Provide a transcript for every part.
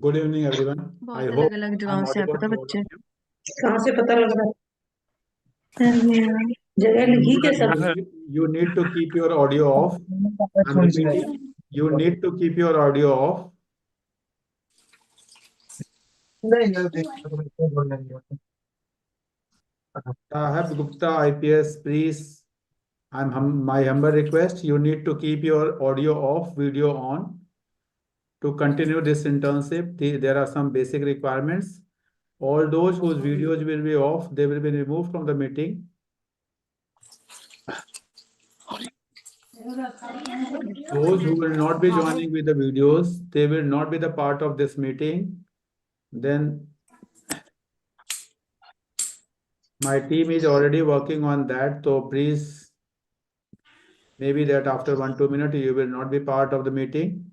Good evening, everyone. I बहुत hope अलग अलग I'm जगहों से audible आता था to all बच्चे। of you. कहाँ से पता लग रहा है? जगह लिखी के सब You need to keep your audio off. I'm repeating, you need to keep your audio off. Sahab Gupta IPS, please. My humble request, you need to keep your audio off, video on. To continue this internship, there are some basic requirements. All those whose videos will be off, they will be removed from the meeting. Those who will not be joining with the videos, they will not be the part of this meeting. Then my team is already working on that. So please, maybe that after 1-2 minutes, you will not be part of the meeting.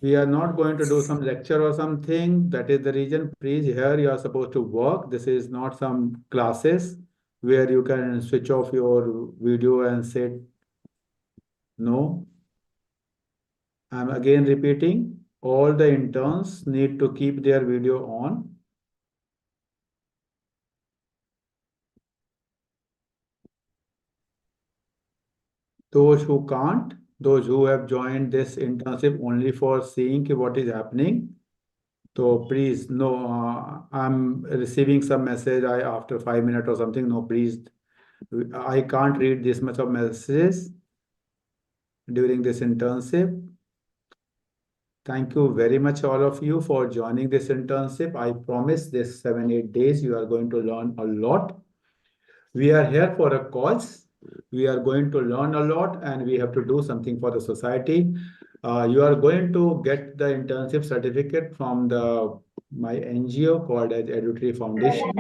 We are not going to do some lecture or something. That is the reason. Please, here you are supposed to work. This is not some classes where you can switch off your video and say no. I'm again repeating, all the interns need to keep their video on. Those who can't, those who have joined this internship only for seeing what is happening, so please, no, I'm receiving some message after 5 minutes or something. No, please, I can't read this much of messages during this internship. Thank you very much, all of you, for joining this internship. I promise this 7-8 days, you are going to learn a lot. We are here for a cause. We are going to learn a lot and we have to do something for the society. You are going to get the internship certificate from my NGO called as Educator Foundation.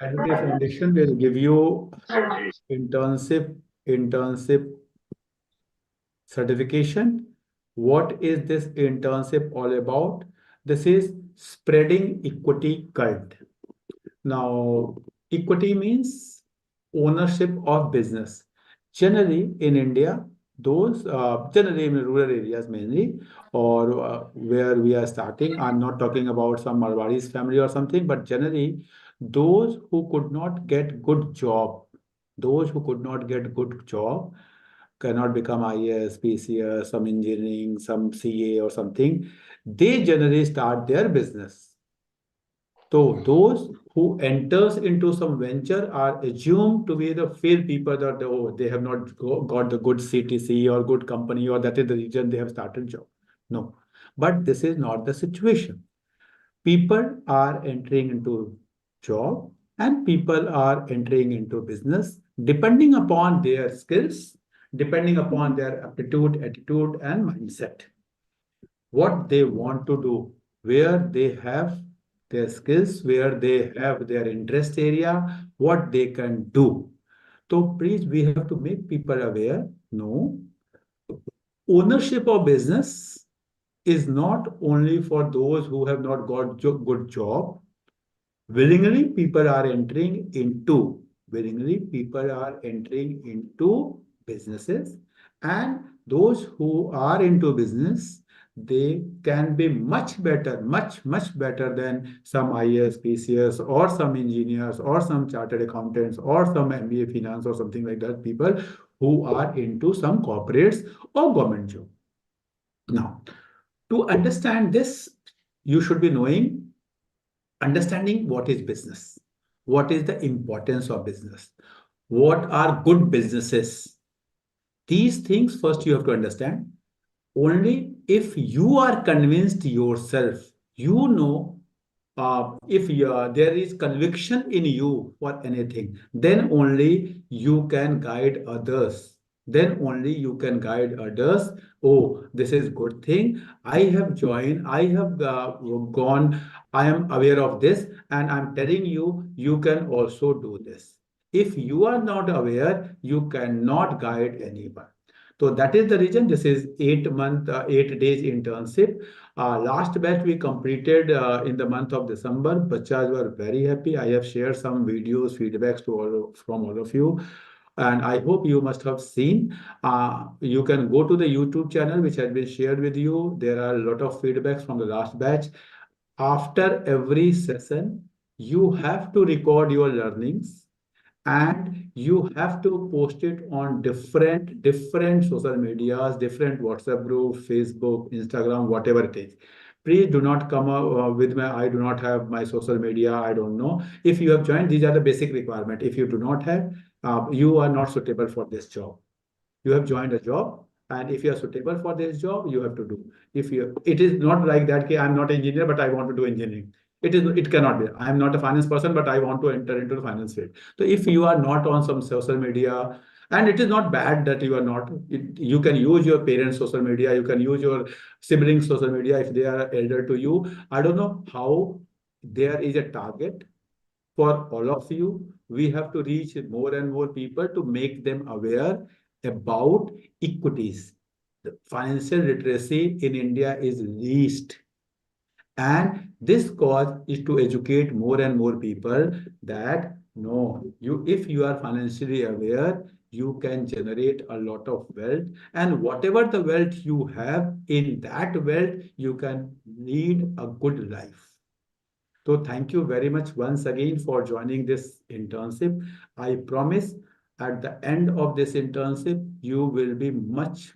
Educator Foundation will give you internship certification. What is this internship all about? This is spreading equity cult. Now, equity means ownership of business. Generally, in India, those generally in rural areas mainly, or where we are starting. I'm not talking about some Marwari's family or something, but generally, those who could not get good job, those who could not get good job, cannot become IAS, PCS, some engineering, some CA or something. They generally start their business. So those who enters into some venture are assumed to be the failed people that they have not got the good CTC or good company or that is the reason they have started job. No, but this is not the situation. People are entering into job and people are entering into business depending upon their skills, depending upon their aptitude, attitude, and mindset. What they want to do, where they have their skills, where they have their interest area, what they can do. So please, we have to make people aware. No, ownership of business is not only for those who have not got good job. Willingly people are entering into businesses, and those who are into business, they can be much better, much better than some IAS, PCS, or some engineers, or some chartered accountants, or some MBA finance, or something like that, people who are into some corporates or government job. Now, to understand this, you should be understanding what is business, what is the importance of business, what are good businesses. These things first you have to understand. Only if you are convinced yourself, if there is conviction in you for anything, then only you can guide others. Then only you can guide others. Oh, this is good thing. I have joined. I have gone. I am aware of this, and I'm telling you, you can also do this. If you are not aware, you cannot guide anyone. So that is the reason this is 8 days internship. Last batch we completed in the month of December. Bachas were very happy. I have shared some videos, feedbacks to from all of you, and I hope you must have seen. You can go to the YouTube channel which has been shared with you. There are a lot of feedbacks from the last batch. After every session, you have to record your learnings and you have to post it on different social medias, different WhatsApp group, Facebook, Instagram, whatever it is. Please do not come with my I do not have my social media, I don't know. If you have joined, these are the basic requirement. If you do not have, you are not suitable for this job. You have joined a job, and if you are suitable for this job, you have to do. If you, it is not like that, okay, I'm not an engineer but I want to do engineering. It cannot be. I am not a finance person but I want to enter into the finance field. So if you are not on some social media, and it is not bad that you are not, you can use your parents social media, you can use your siblings social media if they are elder to you. I don't know how. There is a target for all of you. We have to reach more and more people to make them aware about equities. The financial literacy in India is least. And this cause is to educate more and more people that no, you if you are financially aware, you can generate a lot of wealth. And whatever the wealth you have, in that wealth, you can lead a good life. So thank you very much once again for joining this internship. I promise at the end of this internship, you will be much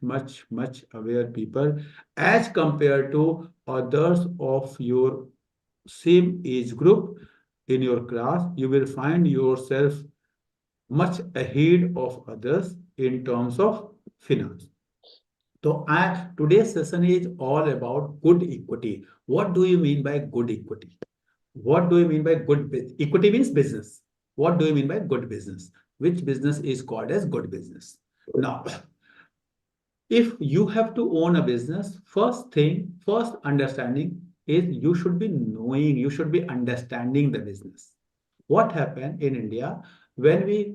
aware people as compared to others of your same age group in your class. You will find yourself much ahead of others in terms of finance. So today's session is all about good equity. What do you mean by good equity? What do you mean by equity means business. What do you mean by good business? Which business is called as good business? Now, if you have to own a business, first understanding is you should be knowing, you should be understanding the business. What happened in India when we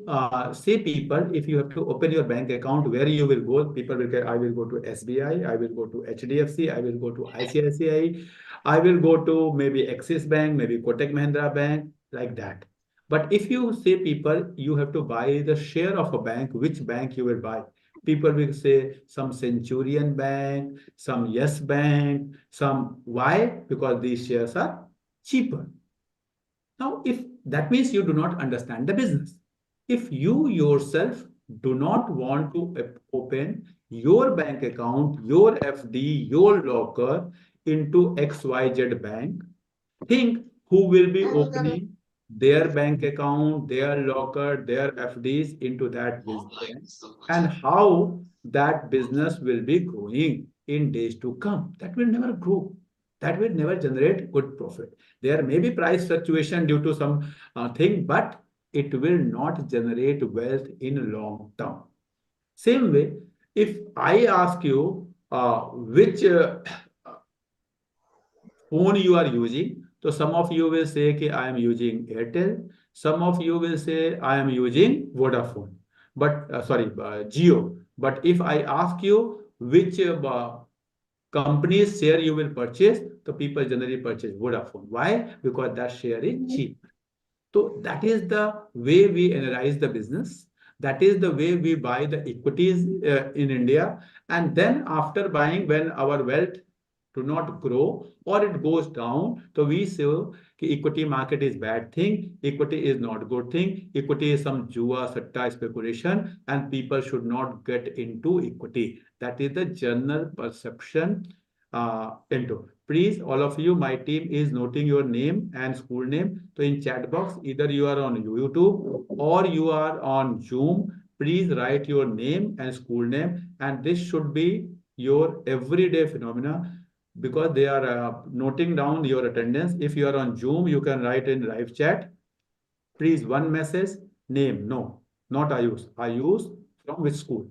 say people, if you have to open your bank account, where you will go? People will get, I will go to SBI, I will go to HDFC, I will go to ICICI, I will go to maybe Axis Bank, maybe Kotak Mahindra Bank, like that. But if you say people, you have to buy the share of a bank, which bank you will buy? People will say some Centurion Bank, some Yes Bank, some. Why? Because these shares are cheaper. Now, if that means you do not understand the business. If you yourself do not want to open your bank account, your FD, your locker into XYZ bank, think who will be opening their bank account, their locker, their FDs into that bank, and how that business will be growing in days to come. That will never grow. That will never generate good profit. There may be price fluctuation due to some thing, but it will not generate wealth in long term. Same way, if I ask you which phone you are using. So some of you will say that I am using Airtel. Some of you will say I am using Vodafone. But sorry, Geo. But if I ask you which company's share you will purchase, the people generally purchase Vodafone. Why? Because that share is cheap. So that is the way we analyze the business. That is the way we buy the equities in India. And then after buying, when our wealth do not grow or it goes down, so we say equity market is bad thing, equity is not good thing, equity is some jua, satta speculation, and people should not get into equity. That is the general perception into. Please, all of you, my team is noting your name and school name. So in chat box, either you are on YouTube or you are on Zoom, please write your name and school name. And this should be your everyday phenomena because they are noting down your attendance. If you are on Zoom, you can write in live chat. Please, one message, name. No, not Ayush. Ayush from which school?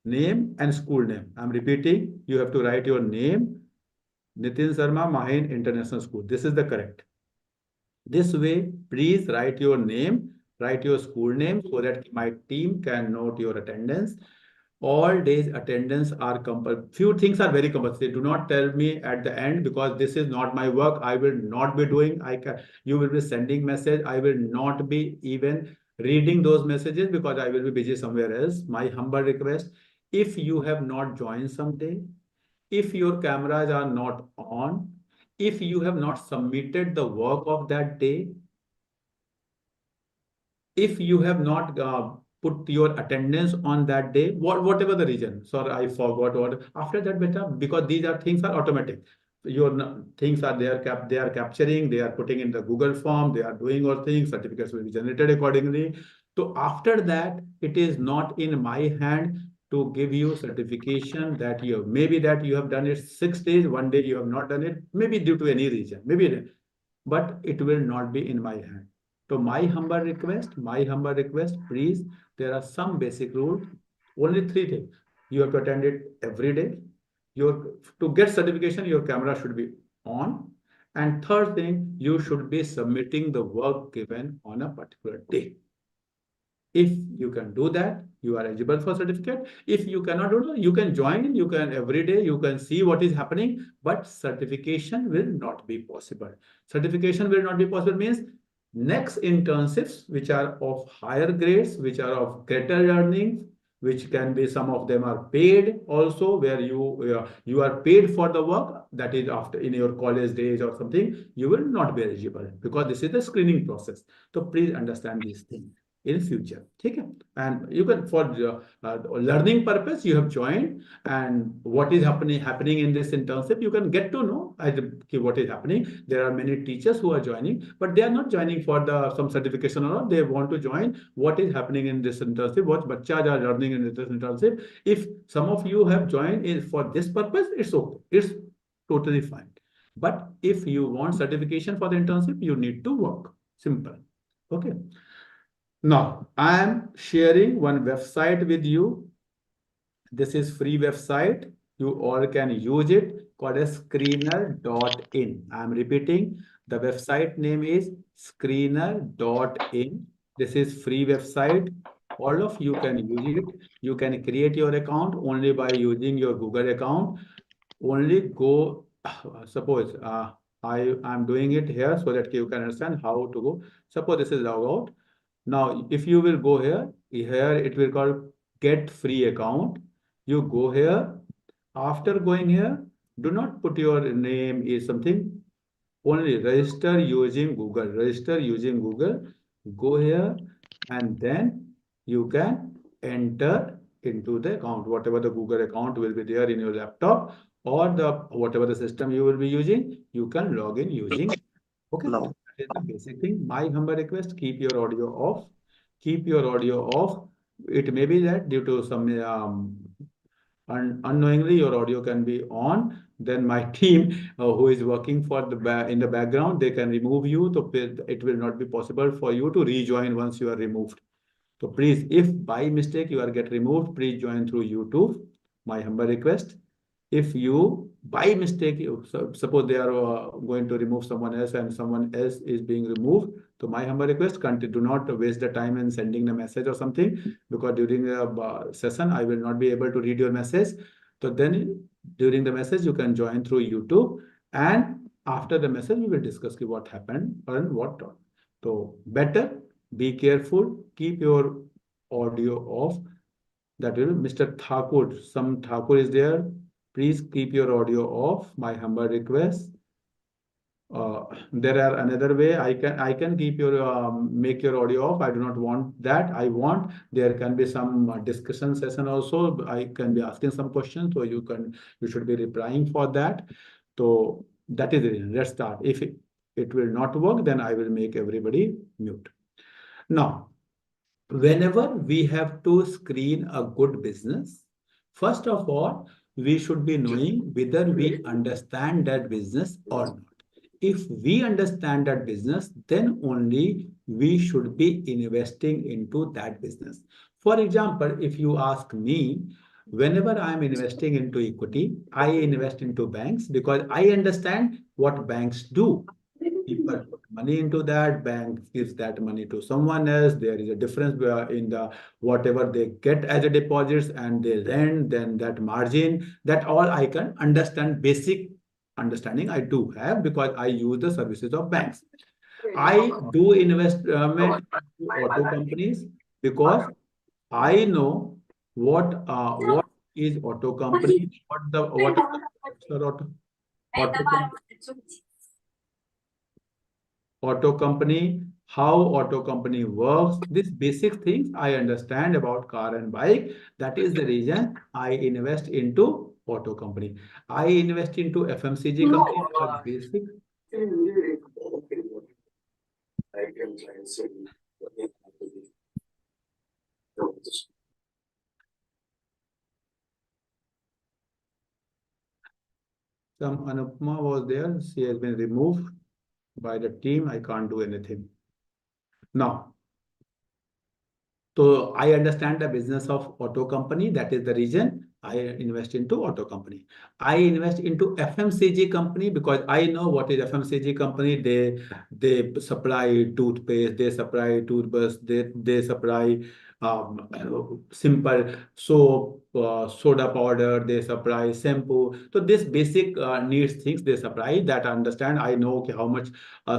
Name and school name. I'm repeating. You have to write your name. Nitin Sharma, Mahin International School. This is the correct. This way, please write your name, write your school name so that my team can note your attendance. all days attendance are compulsory. Few things are very compulsory. Do not tell me at the end, because this is not my work. I will not be doing. I can. You will be sending message. I will not be even reading those messages because I will be busy somewhere else. My humble request: if you have not joined someday, if your cameras are not on, if you have not submitted the work of that day, if you have not put your attendance on that day, whatever the reason, sorry, I forgot what. After that, beta, because these are things are automatic. Your things are there, they are capturing, they are putting in the Google form, they are doing all things. Certificates will be generated accordingly. So after that, it is not in my hand to give you certification that you have, maybe that you have done it 6 days, one day you have not done it, maybe due to any reason, maybe, but it will not be in my hand. So my humble request, please, there are some basic rules, only three things. You have to attend it every day. To get certification, your camera should be on. And third thing, you should be submitting the work given on a particular day. If you can do that, you are eligible for certificate. If you cannot do that, you can join, you can every day, you can see what is happening, but certification will not be possible. Certification will not be possible means next internships, which are of higher grades, which are of greater earnings, which can be, some of them are paid also, where you are paid for the work, that is after in your college days or something, you will not be eligible because this is the screening process. So please understand these things in future. ठीक है? And you can, for learning purpose, you have joined, and what is happening in this internship, you can get to know what is happening. There are many teachers who are joining, but they are not joining for the some certification or not. They want to join what is happening in this internship, what bachas are learning in this internship. If some of you have joined for this purpose, it's okay. It's totally fine. But if you want certification for the internship, you need to work. Simple. Okay. Now, I am sharing one website with you. This is free website. You all can use it, called as screener.in. I am repeating. The website name is screener.in. This is free website. All of you can use it. You can create your account only by using your Google account. Only go, suppose I am doing it here so that you can understand how to go. Suppose this is log out. Now, if you will go here it will call get free account. You go here. After going here, do not put your name is something. Only register using Google. Register using Google. Go here, and then you can enter into the account. Whatever the Google account will be there in your laptop, or the whatever the system you will be using, you can log in using. Okay, Hello. that is the basic thing. My humble request: keep your audio off. Keep your audio off. It may be that due to some unknowingly your audio can be on. Then my team who is working for in the background, they can remove you. So it will not be possible for you to rejoin once you are removed. So please, if by mistake you are get removed, please join through YouTube. My humble request. If you by mistake, suppose they are going to remove someone else and someone else is being removed, so my humble request, do not waste the time in sending the message or something, because during the session I will not be able to read your message. So then during the message you can join through YouTube, and after the message we will discuss what happened and what not. So better be careful, keep your audio off. That will Mr. Thakur, some Thakur is there. Please keep your audio off. My humble request. There are another way I can keep your make your audio off. I do not want that. I want there can be some discussion session also. I can be asking some questions, so you should be replying for that. So that is the reason. Let's start. If it will not work, then I will make everybody mute. Now, whenever we have to screen a good business, first of all, we should be knowing whether we understand that business or not. If we understand that business, then only we should be investing into that business. For example, if you ask me, whenever I am investing into equity, I invest into banks because I understand what banks do. People put money into that, bank gives that money to someone else. There is a difference in the whatever they get as a deposits and they lend, then that margin, that all I can understand. Basic understanding I do have because I use the services of banks. I do investment into auto companies because I know what is auto company, what is the structure of auto auto company, how auto company works. These basic things I understand about car and bike. That is the reason I invest into auto company. I invest into FMCG company because basic. Some Anupma was there. She has been removed by the team. I can't do anything. Now, so I understand the business of auto company. That is the reason I invest into auto company. I invest into FMCG company because I know what is FMCG company. They supply toothpaste, they supply toothbrush, they supply simple soap, soda powder, they supply shampoo. So this basic needs things they supply that I understand. I know okay, how much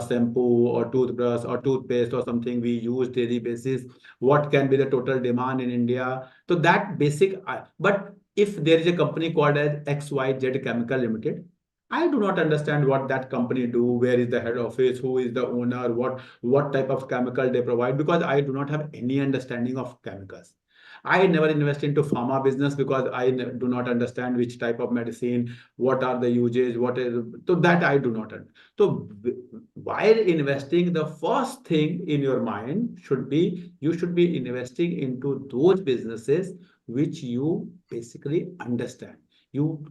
shampoo or toothbrush or toothpaste or something we use daily basis, what can be the total demand in India. So that basic, but if there is a company called as XYZ Chemical Limited, I do not understand what that company do, where is the head office, who is the owner, what type of chemical they provide, because I do not have any understanding of chemicals. I never invest into pharma business because I do not understand which type of medicine, what are the uses, what is, so that I do not understand. So while investing, the first thing in your mind should be you should be investing into those businesses which you basically understand. You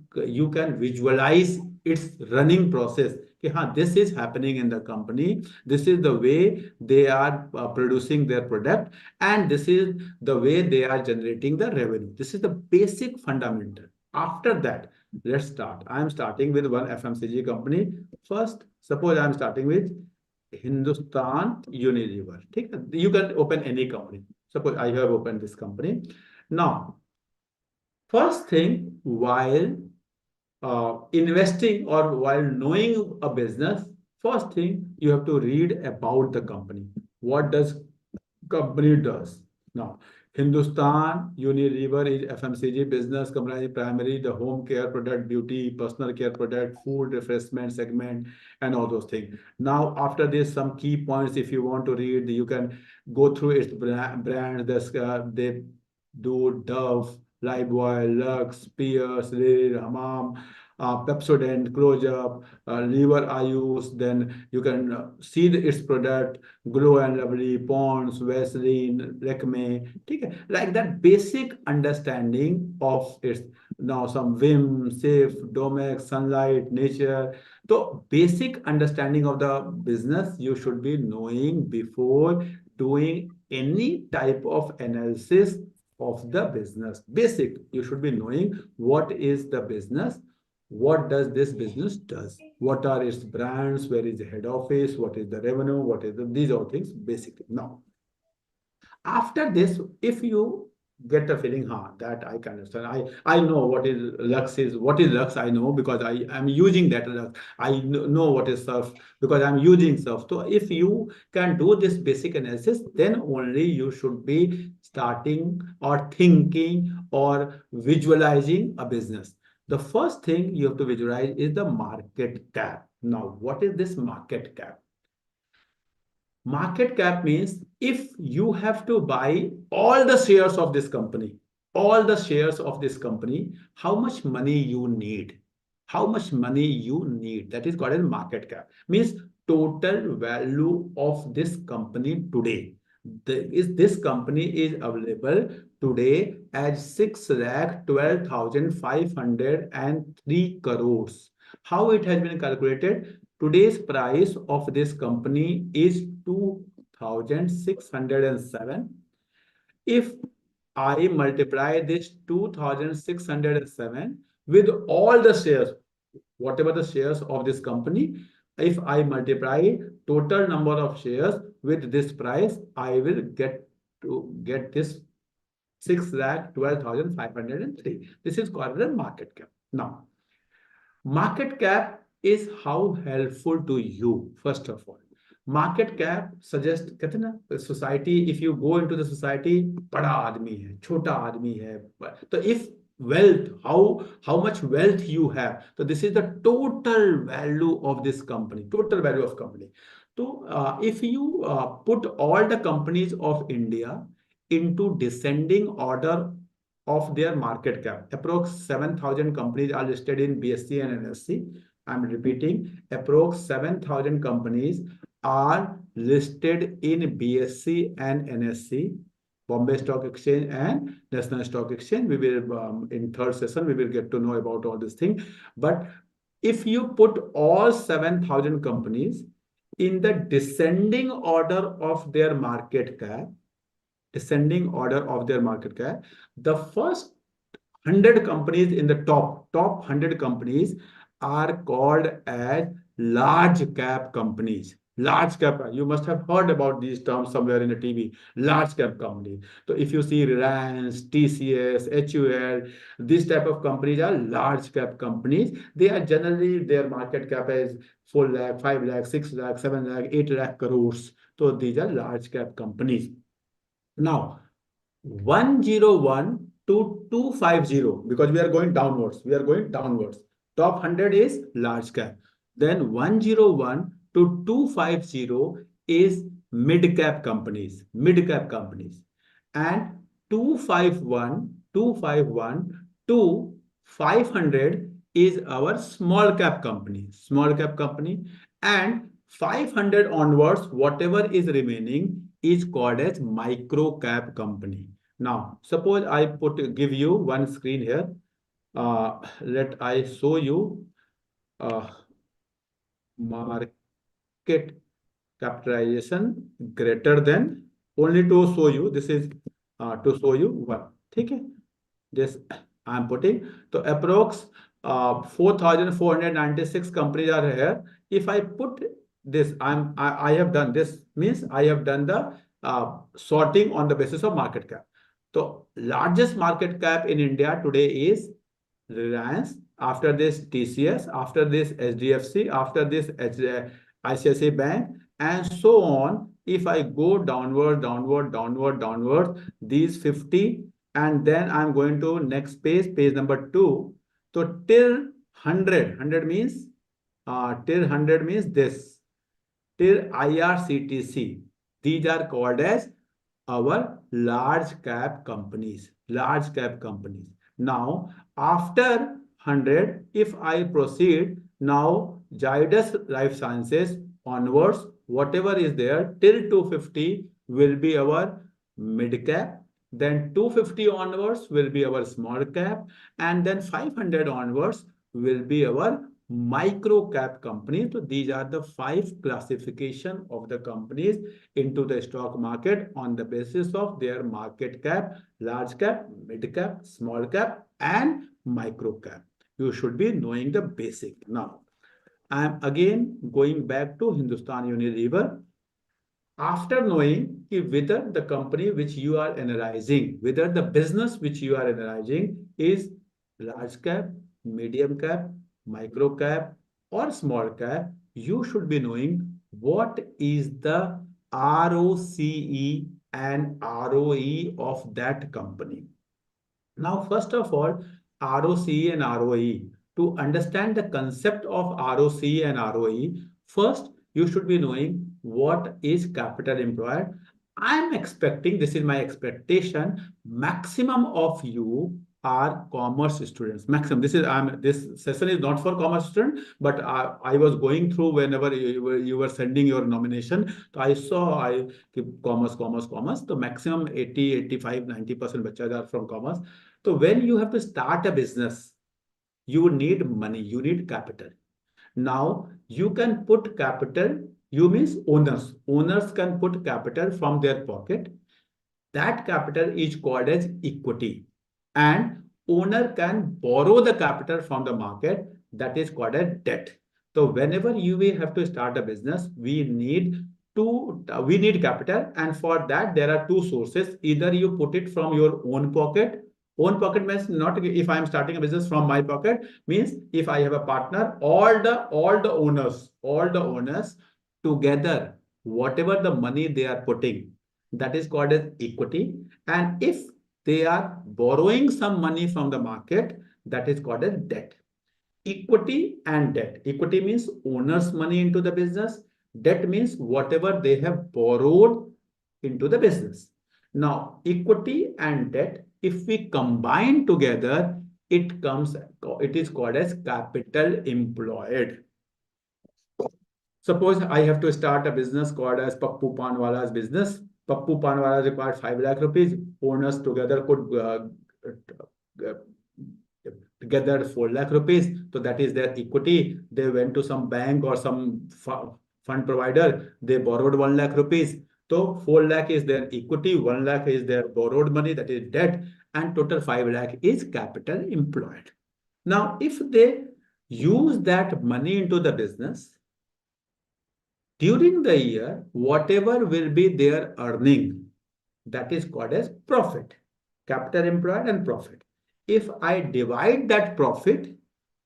can visualize its running process. कि हाँ, this is happening in the company. This is the way they are producing their product, and this is the way they are generating the revenue. This is the basic fundamental. After that, let's start. I am starting with one FMCG company. First, suppose I am starting with Hindustan Unilever. ठीक है? You can open any company. Suppose I have opened this company. Now, first thing, while investing or while knowing a business, first thing you have to read about the company. What does company does? Now, Hindustan Unilever is FMCG business comprising primarily the home care product, beauty, personal care product, food, refreshment segment, and all those things. Now, after this, some key points if you want to read, you can go through its brand. They do Dove, Lifebuoy, Lux, Pierce, Lily, Hamam, Pepsodent, Close-Up, Liver Ayus. Then you can see its product, Glow and Lovely, Pond's, Vaseline, Lakme. ठीक है? Like that basic understanding of its. Now some Vim, Safe, Domex, Sunlight, Nature. So basic understanding of the business you should be knowing before doing any type of analysis of the business. Basic, you should be knowing what is the business, what does this business does, what are its brands, where is the head office, what is the revenue, what is these all things basically. Now, after this, if you get a feeling, that I can understand. I know what is Lux is. What is Lux? I know because I am using that Lux. I know what is Surf because I'm using Surf. So if you can do this basic analysis, then only you should be starting or thinking or visualizing a business. The first thing you have to visualize is the market cap. Now, what is this market cap? Market cap means if you have to buy all the shares of this company, all the shares of this company, how much money you need? How much money you need? That is called as market cap. Means total value of this company today. This company is available today as 6,12,503 crores. How it has been calculated? Today's price of this company is 2,607. If I multiply this 2,607 with all the shares, whatever the shares of this company, if I multiply total number of shares with this price, I will get this 6,12,503. This is called the market cap. Now, market cap is how helpful to you, first of all. Market cap suggest कहते हैं ना society, if you go into the society, बड़ा आदमी है, छोटा आदमी है, तो if wealth, how much wealth you have, so this is the total value of this company, total value of company. So if you put all the companies of India into descending order of their market cap, approx 7,000 companies are listed in BSE and NSE. I'm repeating, approx 7,000 companies are listed in BSE and NSE, Bombay Stock Exchange and National Stock Exchange. We will, in third session, we will get to know about all these things. But if you put all 7,000 companies in the descending order of their market cap, the first 100 companies in the top 100 companies are called as large cap companies. Large cap, you must have heard about these terms somewhere in the TV. Large cap company. So if you see Reliance, TCS, HUL, these type of companies are large cap companies. They are generally, their market cap is 4 lakh, 5 lakh, 6 lakh, 7 lakh, 8 lakh crores. So these are large cap companies. Now, 101 to 250, because we are going downwards. Top 100 is large cap. Then 101 to 250 is mid cap companies. And 251 to 500 is our small cap company. And 500 onwards, whatever is remaining is called as micro cap company. Now, suppose I give you one screen here. Let I show you market capitalization greater than, only to show you, this is to show you one. Okay, this I am putting. So approx 4,496 companies are here. If I put this, I have done this, means I have done the sorting on the basis of market cap. So largest market cap in India today is Reliance, after this TCS, after this HDFC, after this ICICI Bank, and so on. If I go downward, these 50, and then I'm going to next page number 2. So till 100 means this, till IRCTC. These are called as our large cap companies. Now, after 100, if I proceed, now Zydus Life Sciences onwards, whatever is there till 250 will be our mid cap. Then 250 onwards will be our small cap, and then 500 onwards will be our micro cap company. So these are the 5 classification of the companies into the stock market on the basis of their market cap: large cap, mid cap, small cap, and micro cap. You should be knowing the basic. Now, I am again going back to Hindustan Unilever. After knowing whether the company which you are analyzing, whether the business which you are analyzing is large cap, medium cap, micro cap, or small cap, you should be knowing what is the ROCE and ROE of that company. Now, first of all, ROCE and ROE. To understand the concept of ROCE and ROE, first you should be knowing what is capital employed. I am expecting, this is my expectation, maximum of you are commerce students. Maximum. This session is not for commerce student, but I was going through whenever you were sending your nomination. So I saw commerce. So maximum 80, 85, 90% bachas are from commerce. So when you have to start a business, you need money, you need capital. Now you can put capital, you means owners. Owners can put capital from their pocket. That capital is called as equity. And owner can borrow the capital from the market, that is called as debt. So whenever you will have to start a business, we need capital, and for that there are two sources. Either you put it from your own pocket. Own pocket means not if I am starting a business from my pocket, means if I have a partner, all the owners together, whatever the money they are putting, that is called as equity. And if they are borrowing some money from the market, that is called as debt. Equity and debt. Equity means owner's money into the business. Debt means whatever they have borrowed into the business. Now, equity and debt, if we combine together, it is called as capital employed. Suppose I have to start a business called as Pappu Panwala's business. Pappu Panwala required 5 lakh rupees. Owners together could uh, gathered 4 lakh rupees. So that is their equity. They went to some bank or some fund provider. They borrowed 1 lakh rupees. So 4 lakh is their equity, 1 lakh is their borrowed money, that is debt, and total 5 lakh is capital employed. Now, if they use that money into the business, during the year, whatever will be their earning, that is called as profit, capital employed and profit. If I divide that profit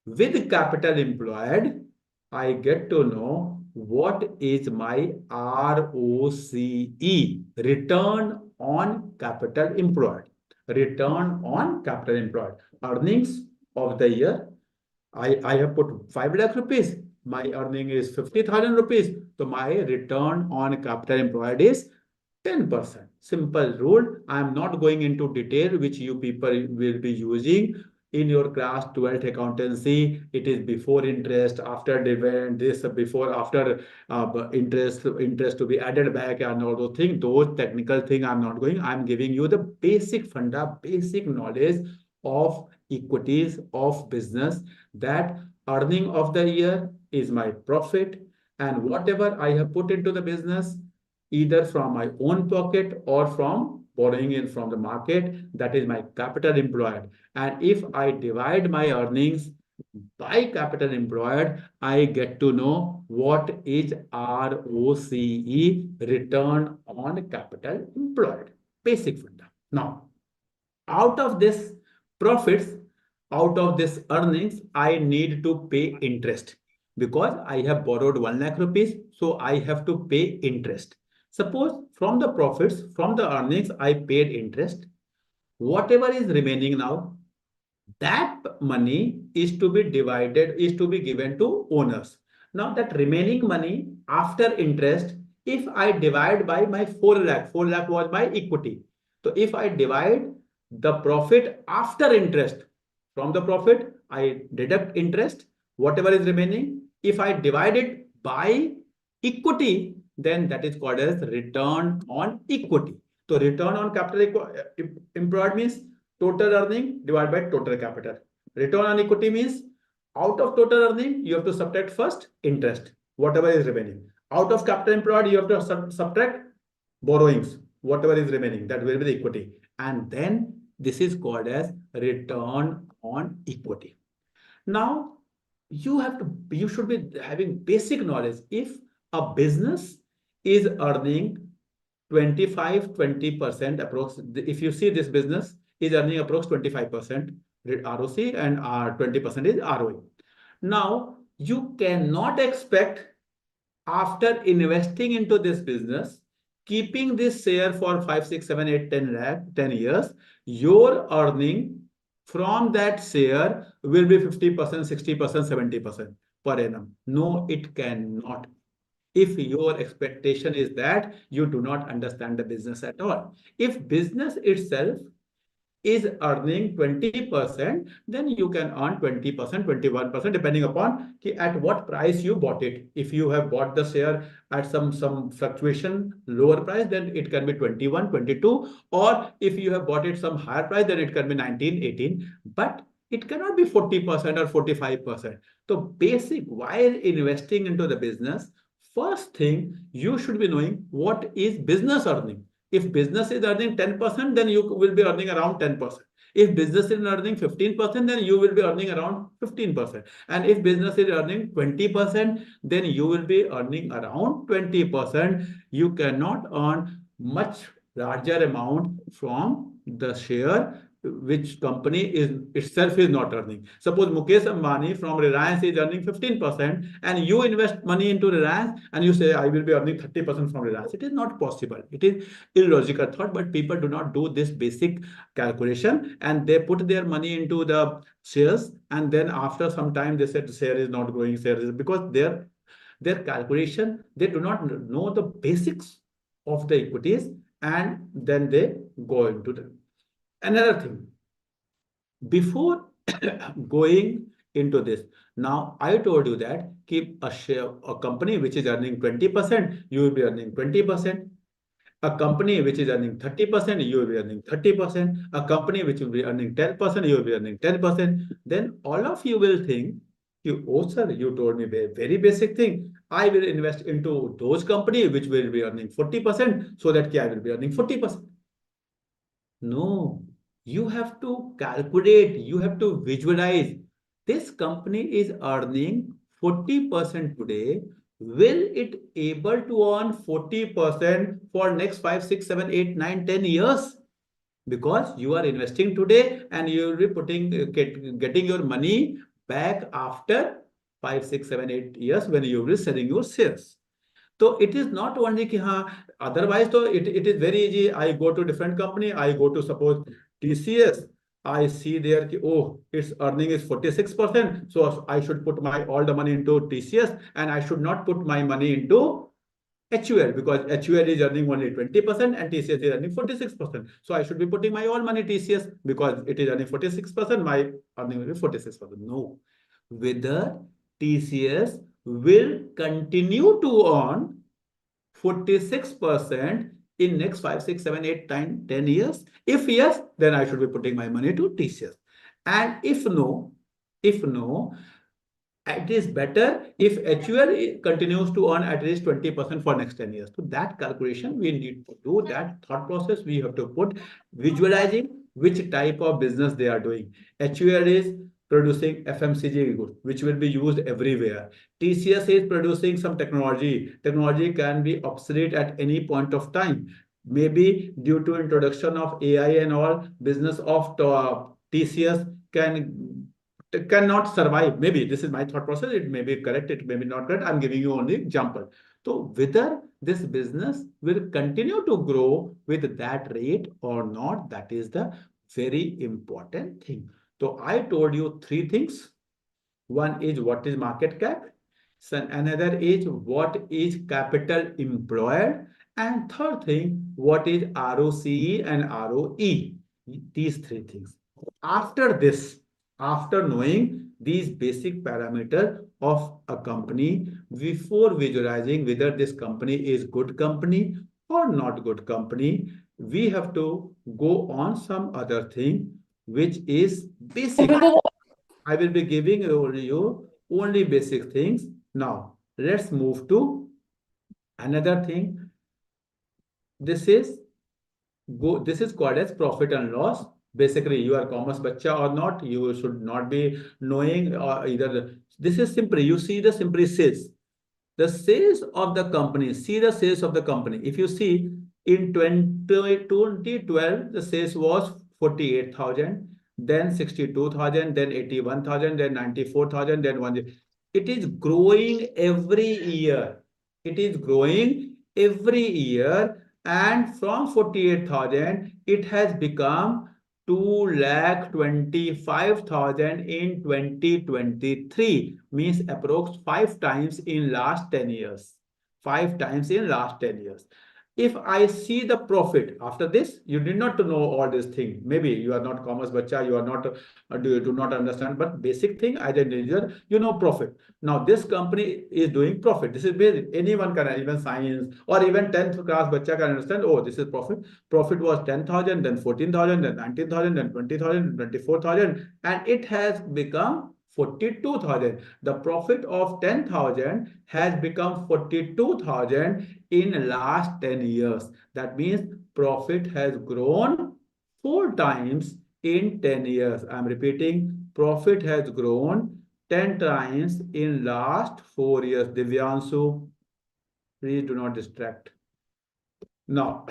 with capital employed, I get to know what is my ROCE, return on capital employed. Return on capital employed. Earnings of the year, I have put 5 lakh rupees. My earning is 50,000 rupees. So my return on capital employed is 10%. Simple rule. I am not going into detail, which you people will be using in your class 12th accountancy. It is before interest, after dividend, this before, after interest to be added back and all those things. Those technical things I'm not going. I'm giving you the basic funda, basic knowledge of equities of business, that earning of the year is my profit, and whatever I have put into the business, either from my own pocket or from borrowing in from the market, that is my capital employed. And if I divide my earnings by capital employed, I get to know what is ROCE, return on capital employed. Basic funda. Now, out of this profits, out of this earnings, I need to pay interest because I have borrowed 1 lakh rupees. So I have to pay interest. Suppose from the profits, from the earnings, I paid interest. Whatever is remaining now, that money is to be divided, is to be given to owners. Now that remaining money after interest, if I divide by my 4 lakh, 4 lakh was my equity. So if I divide the profit after interest, from the profit, I deduct interest, whatever is remaining. If I divide it by equity, then that is called as return on equity. So return on capital employed means total earning divided by total capital. Return on equity means out of total earning, you have to subtract first interest, whatever is remaining. Out of capital employed, you have to subtract borrowings, whatever is remaining, that will be the equity. And then this is called as return on equity. Now, you should be having basic knowledge. If a business is earning 20% approx, if you see this business is earning approx 25% ROC and 20% is ROE. Now, you cannot expect, after investing into this business, keeping this share for 5, 6, 7, 8, 10 lakh, 10 years, your earning from that share will be 50%, 60%, 70% per annum. No, it cannot. If your expectation is that, you do not understand the business at all. If business itself is earning 20%, then you can earn 20%, 21%, depending upon at what price you bought it. If you have bought the share at some fluctuation lower price, then it can be 21, 22, or if you have bought it some higher price, then it can be 19, 18, but it cannot be 40% or 45%. So basic, while investing into the business, first thing you should be knowing what is business earning. If business is earning 10%, then you will be earning around 10%. If business is earning 15%, then you will be earning around 15%. And if business is earning 20%, then you will be earning around 20%. You cannot earn much larger amount from the share which company is itself is not earning. Suppose Mukesh Ambani from Reliance is earning 15% and you invest money into Reliance and you say, I will be earning 30% from Reliance. It is not possible. It is illogical thought, but people do not do this basic calculation and they put their money into the shares and then after some time they said the share is not growing, share is because their calculation, they do not know the basics of the equities and then they go into them. Another thing, before going into this, now I told you that keep a share, a company which is earning 20%, you will be earning 20%. A company which is earning 30%, you will be earning 30%. A company which will be earning 10%, you will be earning 10%. Then all of you will think, you, oh sir, you told me a very basic thing. I will invest into those companies which will be earning 40% so that I will be earning 40%. No, you have to calculate, you have to visualize. This company is earning 40% today. Will it able to earn 40% for next 5, 6, 7, 8, 9, 10 years? Because you are investing today and you will be getting your money back after 5, 6, 7, 8 years when you will be selling your shares. So it is not only कि हाँ, otherwise तो it is very easy. I go to different company, I go to suppose TCS, I see there कि oh, its earning is 46%, so I should put my all the money into TCS and I should not put my money into HUL because HUL is earning only 20% and TCS is earning 46%. So I should be putting my all money TCS because it is earning 46%, my earning will be 46%. No, whether TCS will continue to earn 46% in next 5, 6, 7, 8, 9, 10 years? If yes, then I should be putting my money to TCS. And if no, it is better if HUL continues to earn at least 20% for next 10 years. So that calculation we need to do, that thought process we have to put, visualizing which type of business they are doing. HUL is producing FMCG goods, which will be used everywhere. TCS is producing some technology. Technology can be obsolete at any point of time. Maybe due to introduction of AI and all, business of TCS cannot survive. Maybe this is my thought process. It may be correct, it may be not correct. I'm giving you only example. So whether this business will continue to grow with that rate or not, that is the very important thing. So I told you three things. One is what is market cap. So another is what is capital employed. And third thing, what is ROCE and ROE. These three things. After this, after knowing these basic parameters of a company, before visualizing whether this company is good company or not good company, we have to go on some other thing which is basic. I will be giving you only basic things. Now, let's move to another thing. This is this is called as profit and loss. Basically, you are commerce bacha or not, you should not be knowing either. This is simply, you see the simply sales. The sales of the company, see the sales of the company. If you see in 2012, the sales was 48,000, then 62,000, then 81,000, then 94,000, then 1. It is growing every year. It is growing every year. And from 48,000, it has become 2,25,000 in 2023, means approx 5 times in last 10 years. 5 times in last 10 years. If I see the profit after this, you did not know all these things. Maybe you are not commerce bacha, you are not do not understand, but basic thing as an individual, you know profit. Now this company is doing profit. This is basic. Anyone can, even science or even 10th class bacha can understand. Oh, this is profit. Profit was 10,000, then 14,000, then 19,000, then 20,000, 24,000, and it has become 42,000. The profit of 10,000 has become 42,000 in last 10 years. That means profit has grown 4 times in 10 years. I'm repeating, profit has grown 10 times in last 4 years. Divyansu, please do not distract. Now,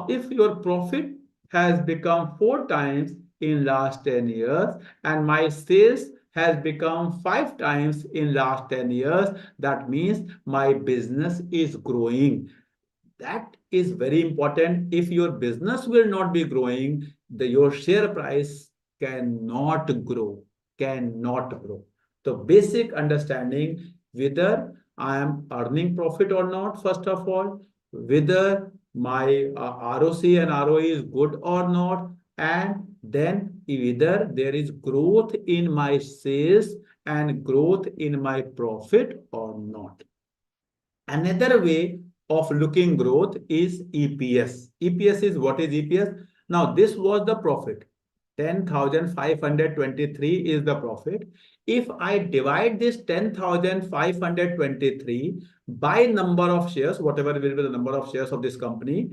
if your profit has become 4 times in last 10 years and my sales has become 5 times in last 10 years, that means my business is growing. That is very important. If your business will not be growing, your share price cannot grow, cannot grow. The basic understanding whether I am earning profit or not, first of all, whether my ROC and ROE is good or not, and then whether there is growth in my sales and growth in my profit or not. Another way of looking growth is EPS. EPS is what is EPS? Now, this was the profit. 10,523 is the profit. If I divide this 10,523 by number of shares, whatever will be the number of shares of this company,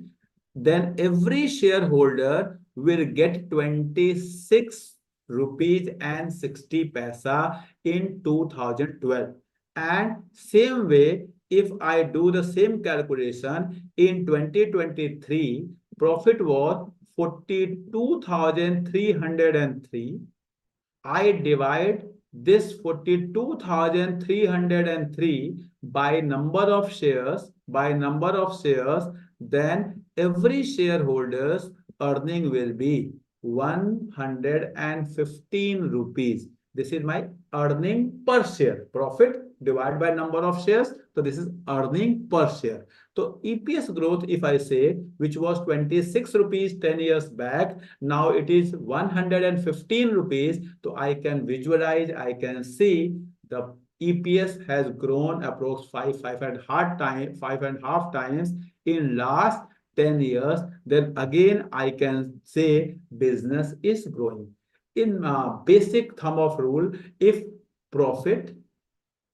then every shareholder will get 26 rupees and 60 paisa in 2012. And same way, if I do the same calculation in 2023, profit was 42,303. I divide this 42,303 by number of shares, then every shareholder's earning will be 115 rupees. This is my earning per share. Profit divided by number of shares. So this is earning per share. So EPS growth, if I say, which was 26 rupees 10 years back, now it is 115 rupees. So I can visualize, I can see the EPS has grown approx 5 and a half times in last 10 years. Then again, I can say business is growing. In basic thumb of rule, if profit,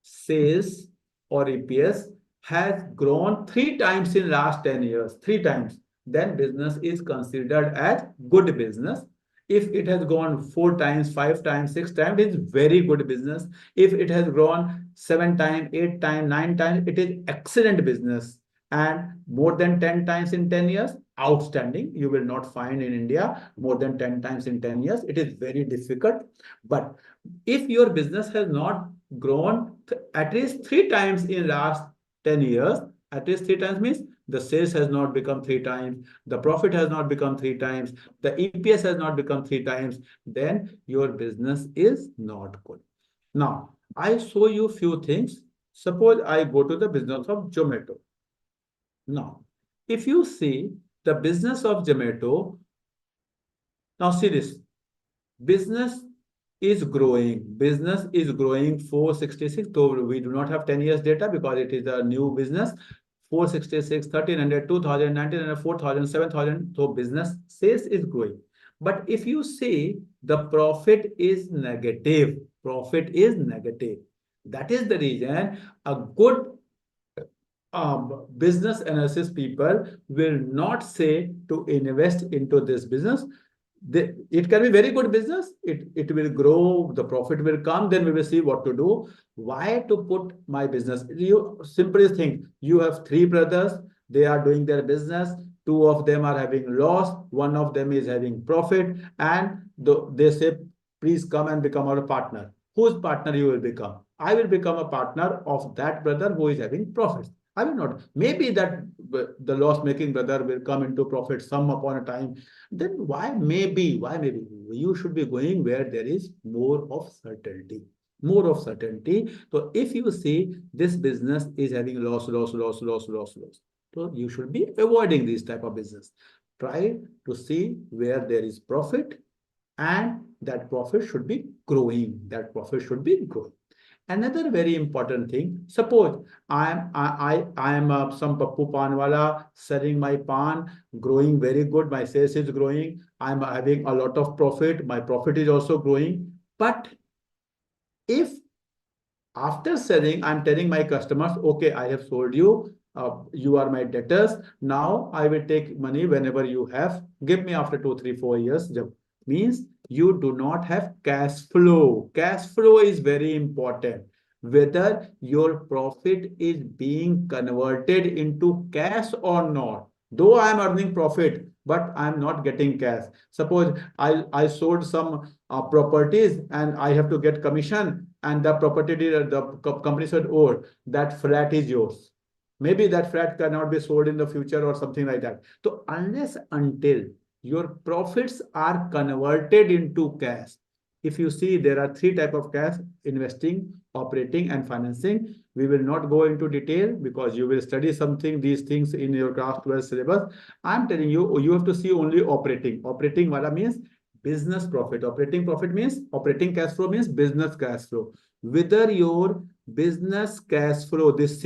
sales or EPS has grown 3 times in last 10 years, 3 times, then business is considered as good business. If it has grown 4 times, 5 times, 6 times, it is very good business. If it has grown 7 times, 8 times, 9 times, it is excellent business. And more than 10 times in 10 years, outstanding. You will not find in India more than 10 times in 10 years. It is very difficult. But if your business has not grown at least 3 times in last 10 years, at least 3 times means the sales has not become 3 times, the profit has not become 3 times, the EPS has not become 3 times, then your business is not good. Now, I show you few things. Suppose I go to the business of Zomato. Now, if you see the business of Zomato, now see this, business is growing. Business is growing 466. So we do not have 10 years data because it is a new business. 466, 1300, 2000, 1900, 4000, 7000. So business sales is growing. But if you see the profit is negative, profit is negative. That is the reason a good business analysis people will not say to invest into this business. It can be very good business. It will grow, the profit will come, then we will see what to do. Why to put my business? You simply think you have 3 brothers, they are doing their business, 2 of them are having loss, 1 of them is having profit, and they say, please come and become our partner. Whose partner you will become? I will become a partner of that brother who is having profits. I will not. Maybe that the loss-making brother will come into profit some upon a time. Then why maybe? You should be going where there is more of certainty. More of certainty. So if you see this business is having loss. So you should be avoiding this type of business. Try to see where there is profit, and that profit should be growing. That profit should be growing. Another very important thing, suppose I am some pappu panwala selling my pan, growing very good, my sales is growing, I'm having a lot of profit, my profit is also growing. But if after selling, I'm telling my customers, okay, I have sold you you are my debtors. Now I will take money whenever you have. Give me after 2, 3, 4 years. Means you do not have cash flow. Cash flow is very important. Whether your profit is being converted into cash or not. Though I am earning profit, but I am not getting cash. Suppose I sold some properties and I have to get commission, and the property the company said, oh, that flat is yours. Maybe that flat cannot be sold in the future or something like that. So unless until your profits are converted into cash, if you see, there are three type of cash: investing, operating, and financing. We will not go into detail because you will study something, these things in your class 12 syllabus. I'm telling you, you have to see only operating. Operating wala means business profit. Operating profit means operating cash flow, means business cash flow. Whether your business cash flow, this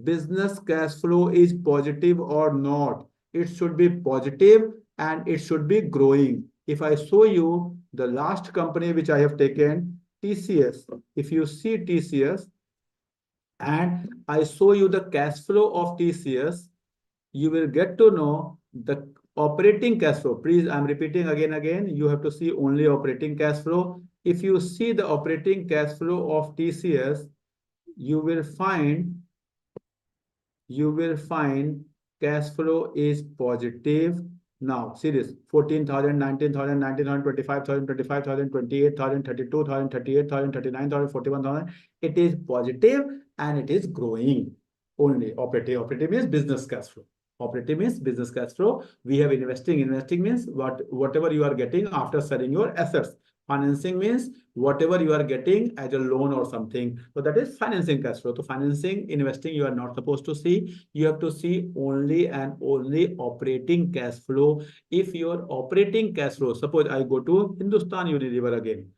business cash flow is positive or not, it should be positive and it should be growing. If I show you the last company which I have taken, TCS. If you see TCS and I show you the cash flow of TCS, you will get to know the operating cash flow. Please, I'm repeating again. You have to see only operating cash flow. If you see the operating cash flow of TCS, you will find cash flow is positive. Now, see this: 14,000, 19,000, 19,000, 25,000, 25,000, 28,000, 32,000, 38,000, 39,000, 41,000. It is positive and it is growing. Only operative. Operative means business cash flow. Operative means business cash flow. We have investing. Investing means whatever you are getting after selling your assets. Financing means whatever you are getting as a loan or something. So that is financing cash flow. So financing, investing, you are not supposed to see. You have to see only and only operating cash flow. If your operating cash flow, suppose I go to Hindustan Unilever again.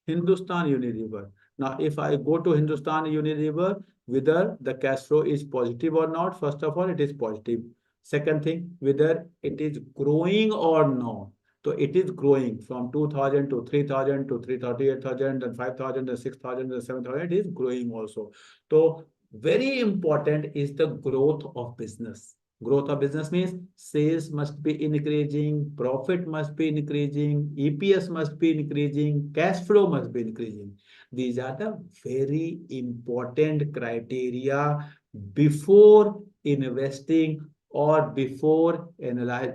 Hindustan Unilever. Now, if I go to Hindustan Unilever, whether the cash flow is positive or not, first of all, it is positive. Second thing, whether it is growing or not. So it is growing from 2,000 to 3,000 to 338,000 and 5,000 and 6,000 and 7,000. It is growing also. So very important is the growth of business. Growth of business means sales must be increasing, profit must be increasing, EPS must be increasing, cash flow must be increasing. These are the very important criteria before investing or before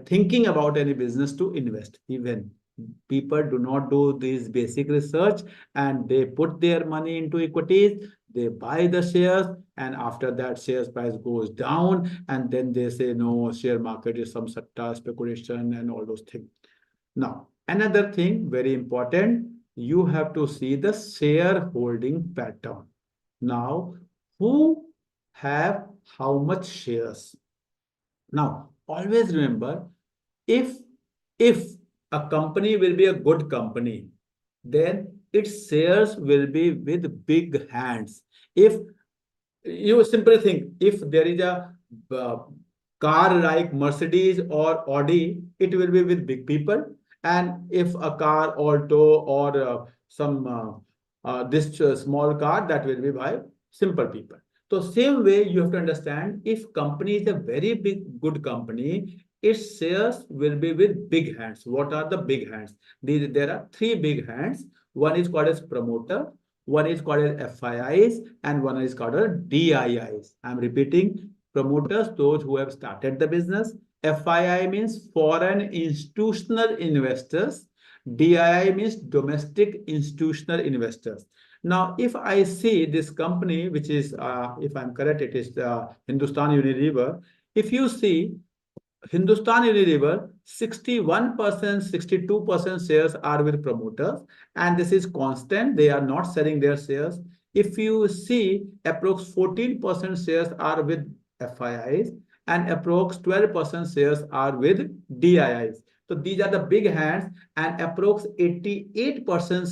thinking about any business to invest. Even people do not do this basic research and they put their money into equities, they buy the shares, and after that shares price goes down, and then they say no, share market is some satta speculation and all those things. Now another thing very important, you have to see the shareholding pattern. Now, who have how much shares? Now always remember, if if a company will be a good company, then its shares will be with big hands. If you simply think, if there is a uh, car like Mercedes or Audi, it will be with big people. And if a car, Alto, or some this small car, that will be by simple people. So same way you have to understand, if company is a very big good company, its shares will be with big hands. What are the big hands? There are three big hands. One is called as promoter, one is called as FIIs, and one is called as DIIs. I'm repeating: promoters, those who have started the business; FII means foreign institutional investors; DII means domestic institutional investors. Now, if I see this company, which is, if I'm correct, it is Hindustan Unilever. If you see Hindustan Unilever, 61%, 62% shares are with promoters, and this is constant. They are not selling their shares. If you see, approx 14% shares are with FIIs, and approx 12% shares are with DIIs. So these are the big hands, and approx 88%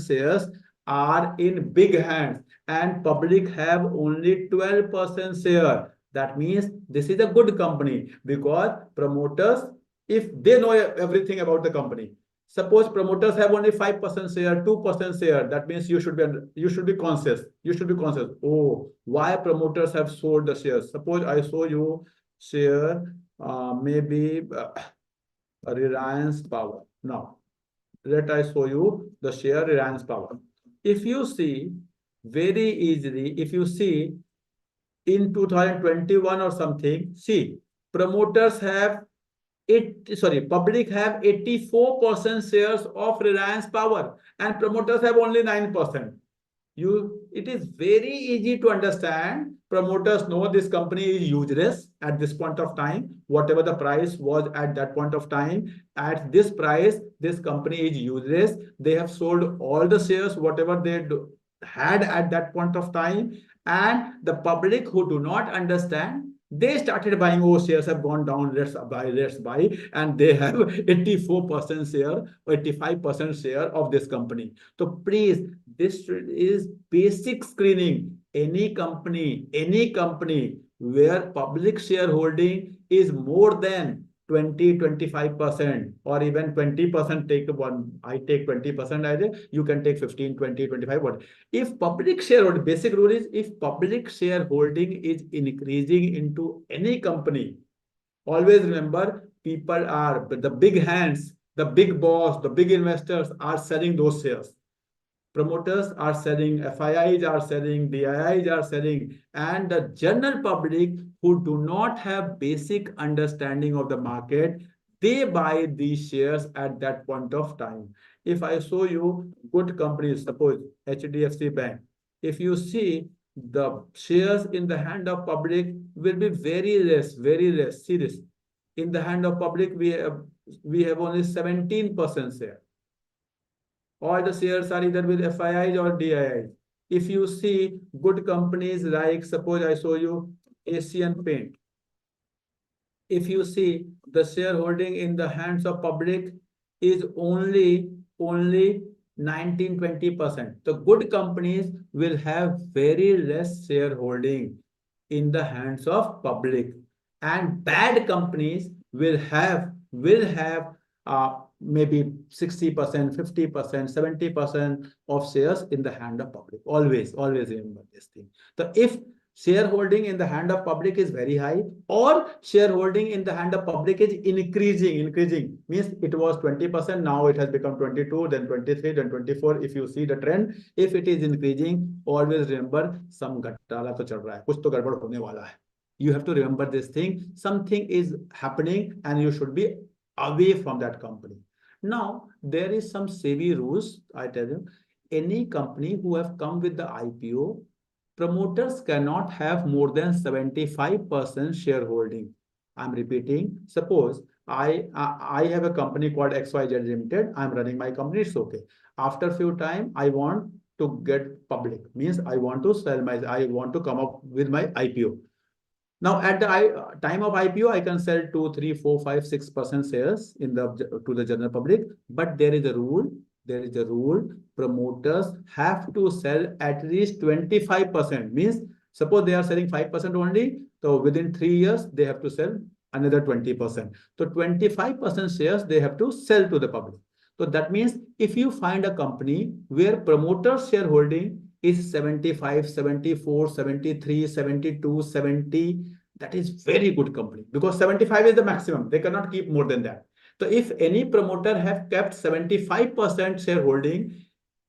shares are in big hands, and public have only 12% share. That means this is a good company, because promoters, if they know everything about the company, Suppose promoters have only 5% share, 2% share. That means you should be conscious. You should be conscious. Oh, why promoters have sold the shares? Suppose I show you share, maybe Reliance Power. Now, let I show you the share Reliance Power. If you see very easily, if you see in 2021 or something, see, promoters have public have 84% shares of Reliance Power and promoters have only 9%. It is very easy to understand. Promoters know this company is useless at this point of time. Whatever the price was at that point of time, at this price, this company is useless. They have sold all the shares, whatever they had at that point of time. And the public who do not understand, they started buying. Oh, shares have gone down, let's buy, and they have 84% share, 85% share of this company. So please, this is basic screening. Any company where public shareholding is more than 20-25% or even 20%, take one, I take 20%, I think you can take 15, 20, 25, what. If public shareholding, basic rule is, if public shareholding is increasing into any company, always remember, people are, the big hands, the big boss, the big investors are selling those shares. Promoters are selling, FIIs are selling, DIIs are selling, and the general public who do not have basic understanding of the market, they buy these shares at that point of time. If I show you good companies, suppose HDFC Bank, if you see the shares in the hand of public will be very less, very less. See this. In the hand of public, we have only 17% share. All the shares are either with FIIs or DIIs. If you see good companies like, suppose I show you Asian Paint. If you see the shareholding in the hands of public is only 19-20%. The good companies will have very less shareholding in the hands of public, and bad companies will have maybe 60%, 50%, 70% of shares in the hand of public. Always remember this thing. So if shareholding in the hand of public is very high, or shareholding in the hand of public is increasing, means it was 20%, now it has become 22, then 23, then 24. If you see the trend, if it is increasing, always remember, some घोटाला तो चल रहा है, कुछ तो गड़बड़ होने वाला है. You have to remember this thing. Something is happening and you should be away from that company. Now, there is some SEBI rules. I tell you, any company who have come with the IPO, promoters cannot have more than 75% shareholding. I'm repeating. Suppose I have a company called XYZ Limited. I'm running my company. It's okay. After few time, I want to get public. Means I want to I want to come up with my IPO. Now, at the time of IPO, I can sell 2, 3, 4, 5, 6% shares to the general public. But there is a rule. Promoters have to sell at least 25%. Means, suppose they are selling 5% only. So within 3 years, they have to sell another 20%. So 25% shares they have to sell to the public. So that means if you find a company where promoter shareholding is 75, 74, 73, 72, 70, that is very good company, because 75 is the maximum. They cannot keep more than that. So if any promoter have kept 75% shareholding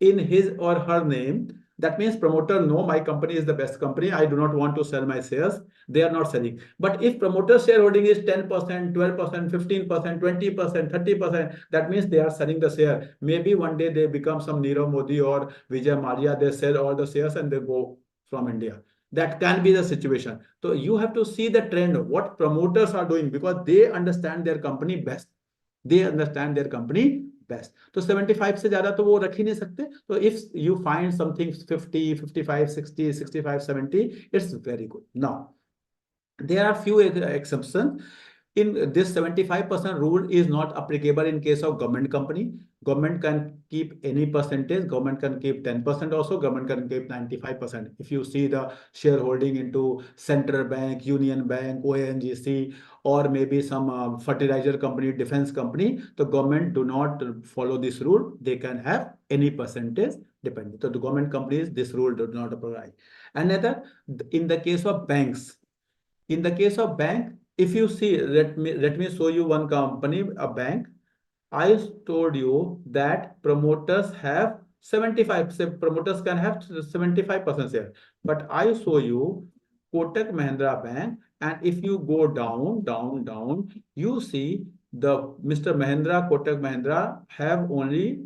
in his or her name, that means promoter, no, my company is the best company, I do not want to sell my shares, they are not selling. But if promoter shareholding is 10%, 12%, 15%, 20%, 30%, that means they are selling the share. Maybe one day they become some Nirav Modi or Vijay Malia, they sell all the shares and they go from India. That can be the situation. So you have to see the trend of what promoters are doing, because they understand their company best. तो 75 से ज्यादा तो वो रख ही नहीं सकते. So if you find something 50, 55, 60, 65, 70, it's very good. Now, there are few exceptions. in this 75% rule is not applicable in case of government company. Government can keep any percentage. Government can keep 10% also. Government can keep 95%. If you see the shareholding into Central Bank, Union Bank, ONGC, or maybe some fertilizer company, defense company, the government do not follow this rule. They can have any percentage depending. So the government companies, this rule does not apply. Another, in the case of banks, in the case of bank, if you see, let me show you one company, a bank. I told you that promoters have 75, promoters can have 75% share. But I show you Kotak Mahindra Bank, and if you go down, down, down, you see the Mr. Mahindra, Kotak Mahindra have only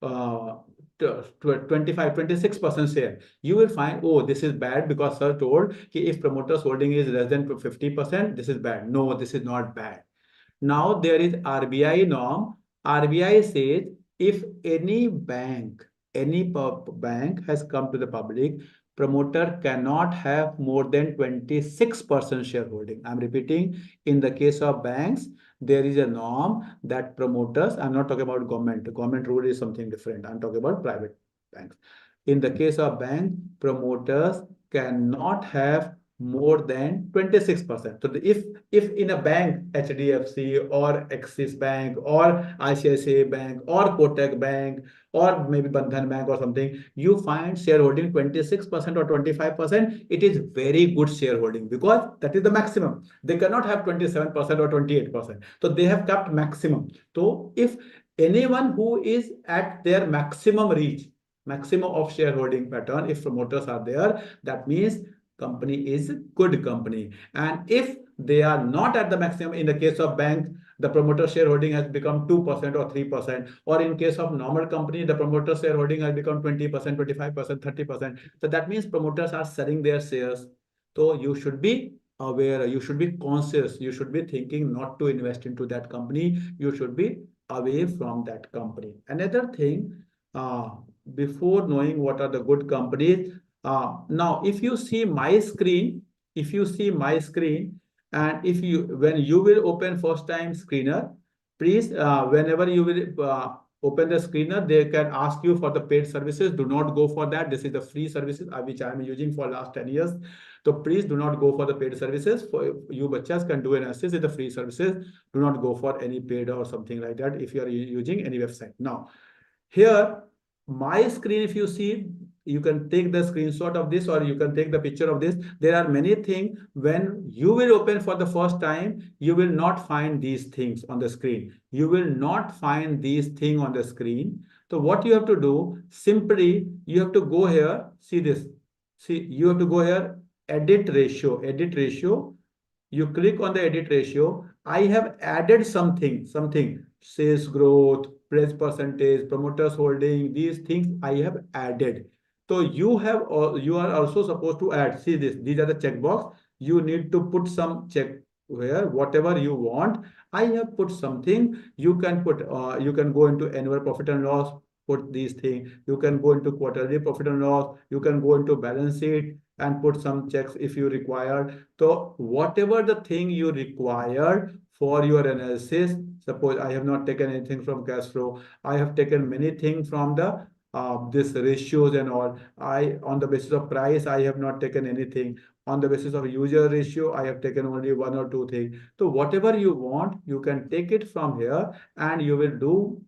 uh, 25, 26% share. You will find, oh, this is bad because sir told if promoters holding is less than 50%, this is bad. No, this is not bad. Now there is RBI norm. RBI says if any bank, bank has come to the public, promoter cannot have more than 26% shareholding. I'm repeating, in the case of banks, there is a norm that promoters, I'm not talking about government. The government rule is something different. I'm talking about private banks. In the case of bank, promoters cannot have more than 26%. So if in a bank, HDFC or Axis Bank or ICICI Bank or Kotak Bank or maybe Bandhan Bank or something, you find shareholding 26% or 25%, it is very good shareholding because that is the maximum. They cannot have 27% or 28%. So they have kept maximum. So if anyone who is at their maximum reach, maximum of shareholding pattern, if promoters are there, that means company is a good company. And if they are not at the maximum, in the case of bank, the promoter shareholding has become 2% or 3%, or in case of normal company, the promoter shareholding has become 20%, 25%, 30%. So that means promoters are selling their shares. So you should be aware, you should be conscious, you should be thinking not to invest into that company. You should be away from that company. Another thing, uh, before knowing what are the good companies, now, if you see my screen, if you see my screen, and if you, when you will open first time screener, please, whenever you will open the screener, they can ask you for the paid services. Do not go for that. This is the free services which I am using for last 10 years. So please do not go for the paid services. For you bachas can do analysis with the free services. Do not go for any paid or something like that if you are using any website. Now, here, my screen, if you see, you can take the screenshot of this or you can take the picture of this. There are many things. When you will open for the first time, you will not find these things on the screen. You will not find these things on the screen. So what you have to do, simply, you have to go here, see this. See, you have to go here, edit ratio, edit ratio. You click on the edit ratio. I have added something, sales growth, price percentage, promoters holding, these things I have added. So you have, you are also supposed to add, see this, these are the checkbox. You need to put some check where whatever you want. I have put something. You can put, you can go into annual profit and loss, put these things. You can go into quarterly profit and loss. You can go into balance sheet and put some checks if you require. So whatever the thing you require for your analysis, suppose I have not taken anything from cash flow. I have taken many things from the this ratios and all. I, on the basis of price, I have not taken anything. On the basis of user ratio, I have taken only one or two things. So whatever you want, you can take it from here and you will do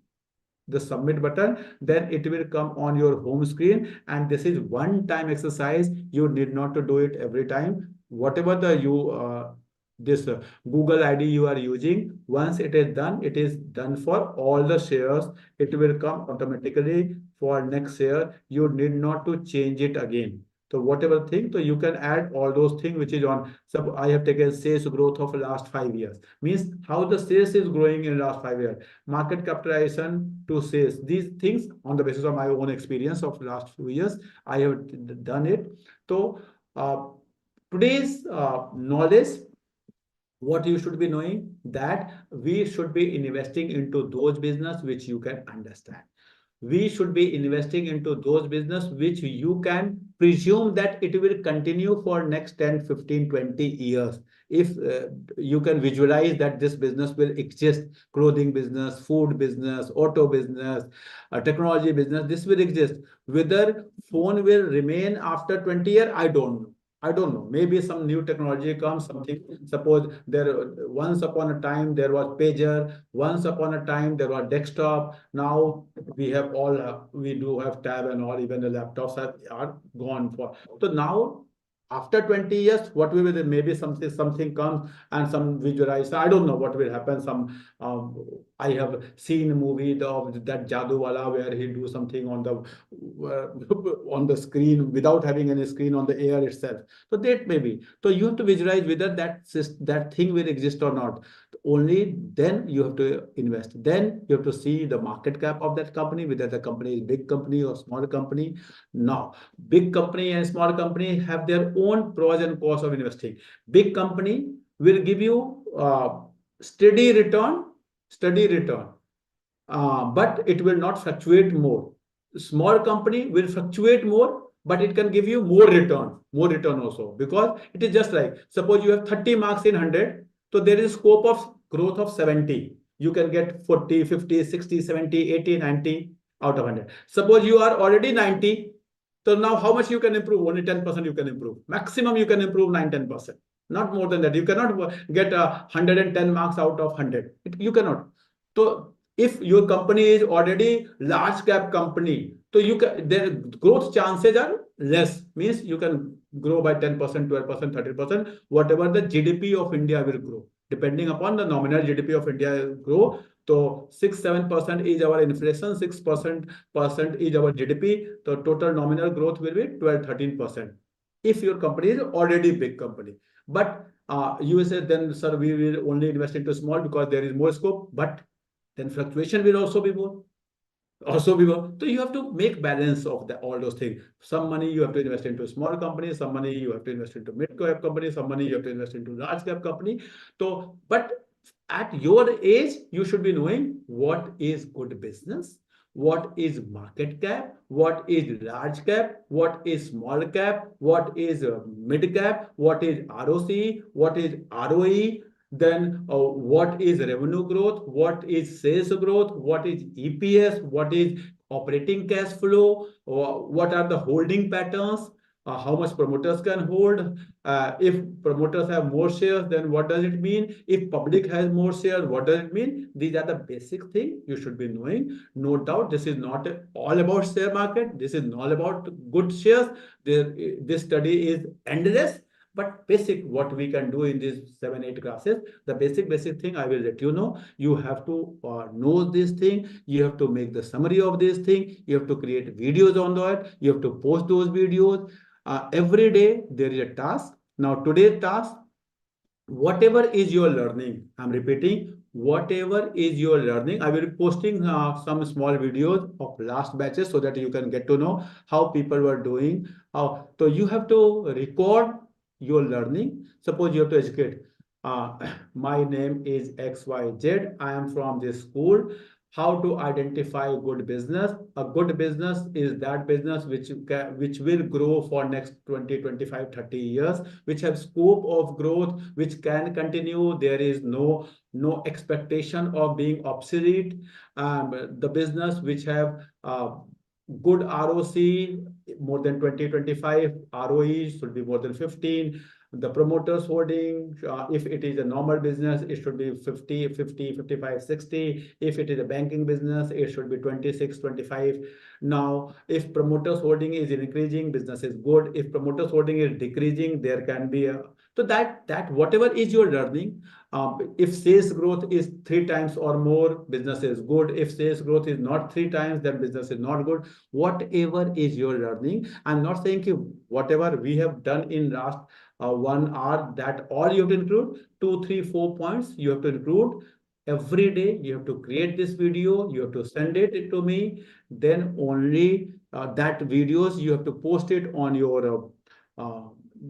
the submit button. Then it will come on your home screen, and this is one time exercise. You need not to do it every time. Whatever the you this Google ID you are using, once it is done, it is done for all the shares. It will come automatically for next year. You need not to change it again. So whatever thing, so you can add all those things which is on. So I have taken sales growth of last 5 years, means how the sales is growing in last 5 years, market capitalization to sales, these things on the basis of my own experience of last few years, I have done it. So today's knowledge, what you should be knowing, that we should be investing into those business which you can understand. We should be investing into those business which you can presume that it will continue for next 10, 15, 20 years. If you can visualize that this business will exist, clothing business, food business, auto business, technology business, this will exist. Whether phone will remain after 20 years, I don't know. I don't know. Maybe some new technology comes, something. Suppose there once upon a time there was pager, once upon a time there was desktop. Now we have all we do have tab and all, even the laptops are gone for. So now after 20 years, what will be maybe something comes and some visualize. I don't know what will happen. Some I have seen a movie of that Jadoo Wala where he do something on the screen without having any screen on the air itself. So that may be. So you have to visualize whether that thing will exist or not. Only then you have to invest. Then you have to see the market cap of that company, whether the company is big company or small company. Now, big company and small company have their own pros and cons of investing. Big company will give you steady return, steady return, but it will not fluctuate more. Small company will fluctuate more, but it can give you more return also, because it is just like, suppose you have 30 marks in 100, so there is scope of growth of 70. You can get 40, 50, 60, 70, 80, 90 out of 100. Suppose you are already 90, so now how much you can improve? Only 10% you can improve. Maximum you can improve 9, 10%. Not more than that. You cannot get 110 marks out of 100. You cannot. So if your company is already large cap company, so you can, their growth chances are less. Means you can grow by 10%, 12%, 30%, whatever the GDP of India will grow. Depending upon the nominal GDP of India grow, so 6-7% is our inflation, 6% is our GDP. The total nominal growth will be 12-13%. If your company is already big company, but you will say, then sir, we will only invest into small because there is more scope, but then fluctuation will also be more. So you have to make balance of all those things. Some money you have to invest into small companies, some money you have to invest into mid cap company, some money you have to invest into large cap company. So, but at your age, you should be knowing what is good business, what is market cap, what is large cap, what is small cap, what is mid cap, what is ROC, what is ROE, then what is revenue growth, what is sales growth, what is EPS, what is operating cash flow, what are the holding patterns, how much promoters can hold. If promoters have more shares, then what does it mean? If public has more shares, what does it mean? These are the basic things you should be knowing. No doubt, this is not all about share market. This is not about good shares. This study is endless. But basic, what we can do in these 7-8 classes, the basic thing I will let you know. You have to know this thing. You have to make the summary of this thing. You have to create videos on that. You have to post those videos. Every day there is a task. Now today's task, whatever is your learning, I'm repeating, whatever is your learning, I will be posting some small videos of last batches so that you can get to know how people were doing. So you have to record your learning. Suppose you have to educate. Uh, my name is XYZ. I am from this school. How to identify good business? A good business is that business which will grow for next 20, 25, 30 years, which have scope of growth, which can continue. There is no expectation of being obsolete. The business which have good ROC more than 20, 25, ROE should be more than 15. The promoters holding, if it is a normal business, it should be 50, 50, 55, 60. If it is a banking business, it should be 26, 25. Now, if promoters holding is increasing, business is good. If promoters holding is decreasing, there can be a, so that whatever is your learning, if sales growth is 3 times or more, business is good. If sales growth is not 3 times, then business is not good. Whatever is your learning, I'm not saying whatever we have done in last 1 hour, that all you have to include. 2, 3, 4 points you have to include. Every day you have to create this video, you have to send it to me. Then only that videos you have to post it on your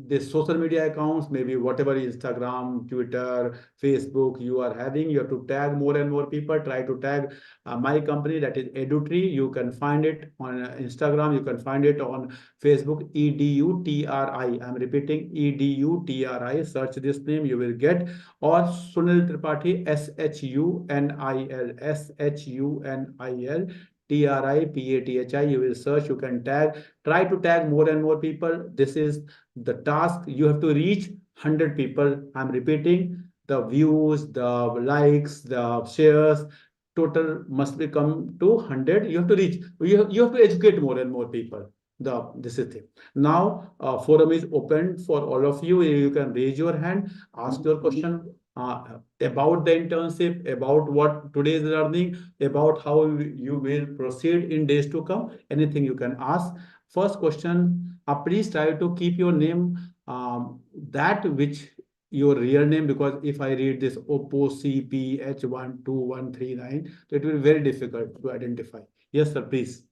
the social media accounts, maybe whatever Instagram, Twitter, Facebook you are having, you have to tag more and more people. Try to tag my company, that is Edutree. You can find it on Instagram, you can find it on Facebook, EDUTRI. I'm repeating, EDUTRI. Search this name, you will get. Or Sunil Tripathi, SHUNIL, TRIPATHI. You will search, you can tag. Try to tag more and more people. This is the task. You have to reach 100 people. I'm repeating, the views, the likes, the shares, total must become to 100. You have to reach. You have to educate more and more people. This is thing. Now, forum is open for all of you. You can raise your hand, ask your question about the internship, about what today's learning, about how you will proceed in days to come. Anything you can ask. First question, please try to keep your name that which your real name, because if I read this Oppo CPH121139, so it will be very difficult to identify. Yes, sir, please.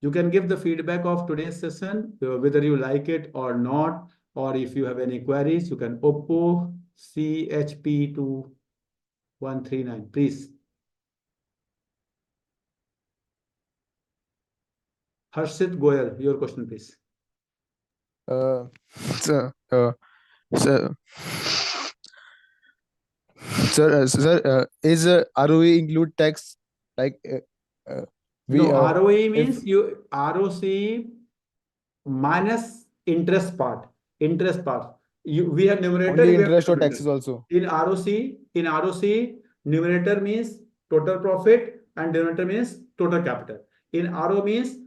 You can give the feedback of today's session, whether you like it or not, or if you have any queries, you can Oppo CHP2139, please. Harshit Goyal, your question, please. Uh, sir, sir, is ROE include tax? Like we No, ROE if means you ROC minus interest part. Interest part. We have numerator, only we have interest or denominator. taxes also. In ROC, numerator means total profit and denominator means total capital. In RO means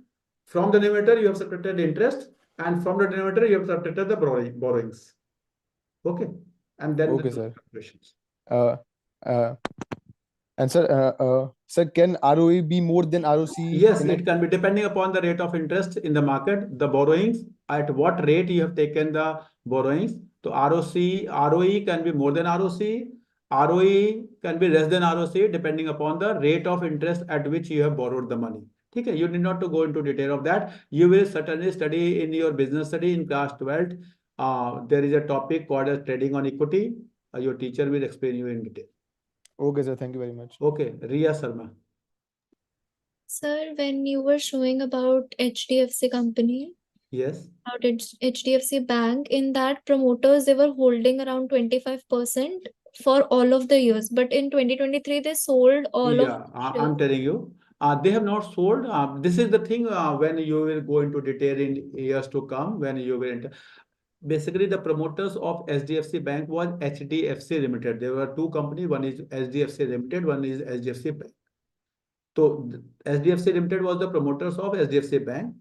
from the numerator you have subtracted interest, and from the denominator you have subtracted the borrowings. Okay, and then the Okay, sir. calculations. Uh, uh, and sir, can ROE be more than ROC? Yes, Can it I? can be depending upon the rate of interest in the market, the borrowings, at what rate you have taken the borrowings. So ROE can be more than ROC, ROE can be less than ROC, depending upon the rate of interest at which you have borrowed the money. Okay, you need not to go into detail of that. You will certainly study in your business study in class 12. There is a topic called as trading on equity. Your teacher will explain you in detail. Okay, sir. Thank you very much. Okay, Ria Sharma. Sir, when you were showing about HDFC company, Yes. about HDFC Bank, in that promoters they were holding around 25% for all of the years, but in 2023 they sold all of Yeah, the I'm shares. telling you, they have not sold. This is the thing when you will go into detail in years to come, when you will enter. Basically, the promoters of SDFC Bank was HDFC Limited. There were two companies, one is SDFC Limited, one is SDFC Bank. So SDFC Limited was the promoters of SDFC Bank.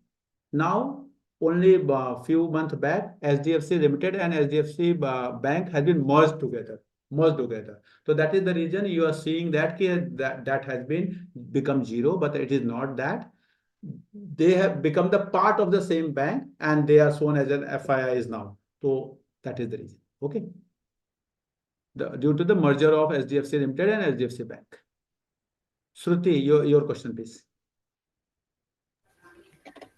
Now, only a few months back, SDFC Limited and SDFC Bank has been merged together. Merged together. So that is the reason you are seeing that that has been become zero, but it is not that. They have become the part of the same bank and they are shown as an FIIs now. So that is the reason. Okay. Due to the merger of SDFC Limited and SDFC Bank. Shruti, your question, please.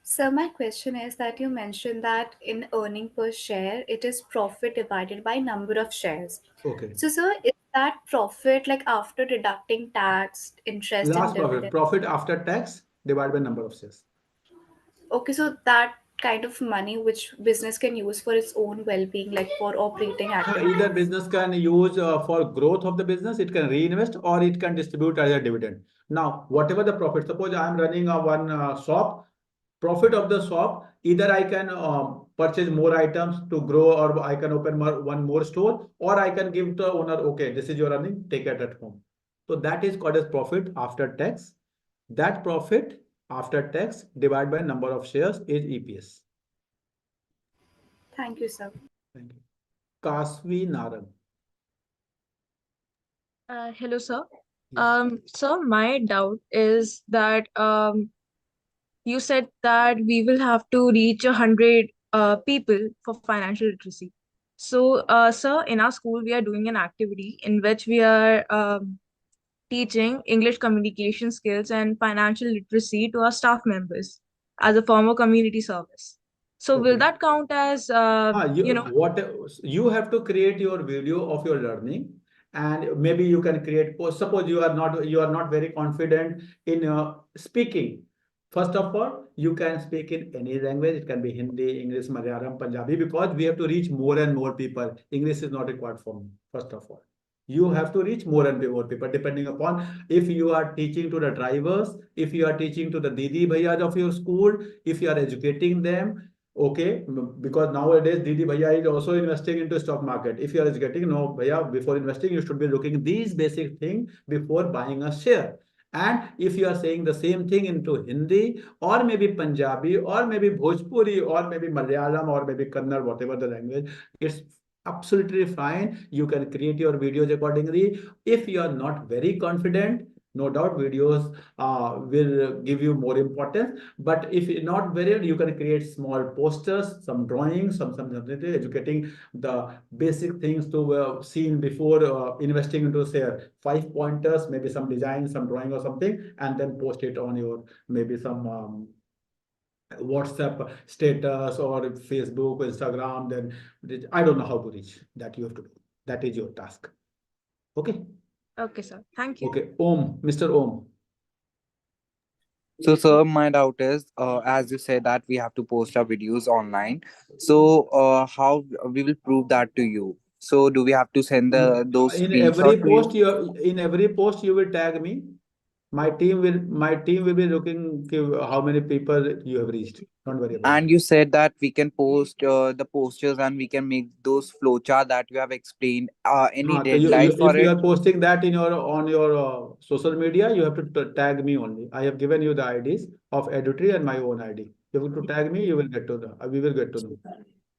So my question is that you mentioned that in earning per share, it is profit divided by number of shares. Okay. So, sir, is that profit like after deducting tax, interest, and Last profit. dividend? Profit after tax divided by number of shares. Okay, so that kind of money which business can use for its own well-being, like for operating Either activities. business can use for growth of the business, it can reinvest or it can distribute as a dividend. Now, whatever the profit, suppose I am running a one shop, profit of the shop, either I can purchase more items to grow, or I can open one more store, or I can give the owner, okay, this is your earning, take it at home. So that is called as profit after tax. That profit after tax divided by number of shares is EPS. Thank you, sir. Thank you. Kasvi Narang. Hello, sir. Yes. So my doubt is that you said that we will have to reach 100 people for financial literacy. So, sir, in our school, we are doing an activity in which we are teaching English communication skills and financial literacy to our staff members as a form of community service. So will Okay. that count as You have to create your video of your learning, and maybe you can create post. Suppose you are not very confident in speaking. First of all, you can speak in any language. It can be Hindi, English, Malayalam, Punjabi, because we have to reach more and more people. English is not required for me. First of all, you have to reach more and more people, depending upon if you are teaching to the drivers, if you are teaching to the Didi Bhaiyas of your school, if you are educating them. Okay, because nowadays Didi Bhaiya is also investing into stock market. If you are getting no Bhaiya, before investing, you should be looking these basic things before buying a share. And if you are saying the same thing into Hindi or maybe Punjabi or maybe Bhojpuri or maybe Malayalam or maybe Kannada, whatever the language, it's absolutely fine. You can create your videos accordingly. If you are not very confident, no doubt videos will give you more importance. But if you're not very, you can create small posters, some drawings, something educating the basic things to seen before investing into share. 5 pointers, maybe some design, some drawing or something, and then post it on your maybe some WhatsApp status or Facebook, Instagram. Then I don't know how to reach that. You have to do. That is your task. Okay. Okay, sir. Thank you. Okay. Om, Mr. Om. So, sir, my doubt is, as you said that we have to post our videos online. So, how we will prove that to you? So, do we have to send those In screenshots every to you? post you will tag me. My team will be looking how many people you have reached. Don't worry about And that. you said that we can post the posters and we can make those flowchart that you have explained. Any So deadline if for you it? are posting that in your on your social media, you have to tag me only. I have given you the IDs of Edutry and my own ID. You have to tag me. You will get to the. We will get to know.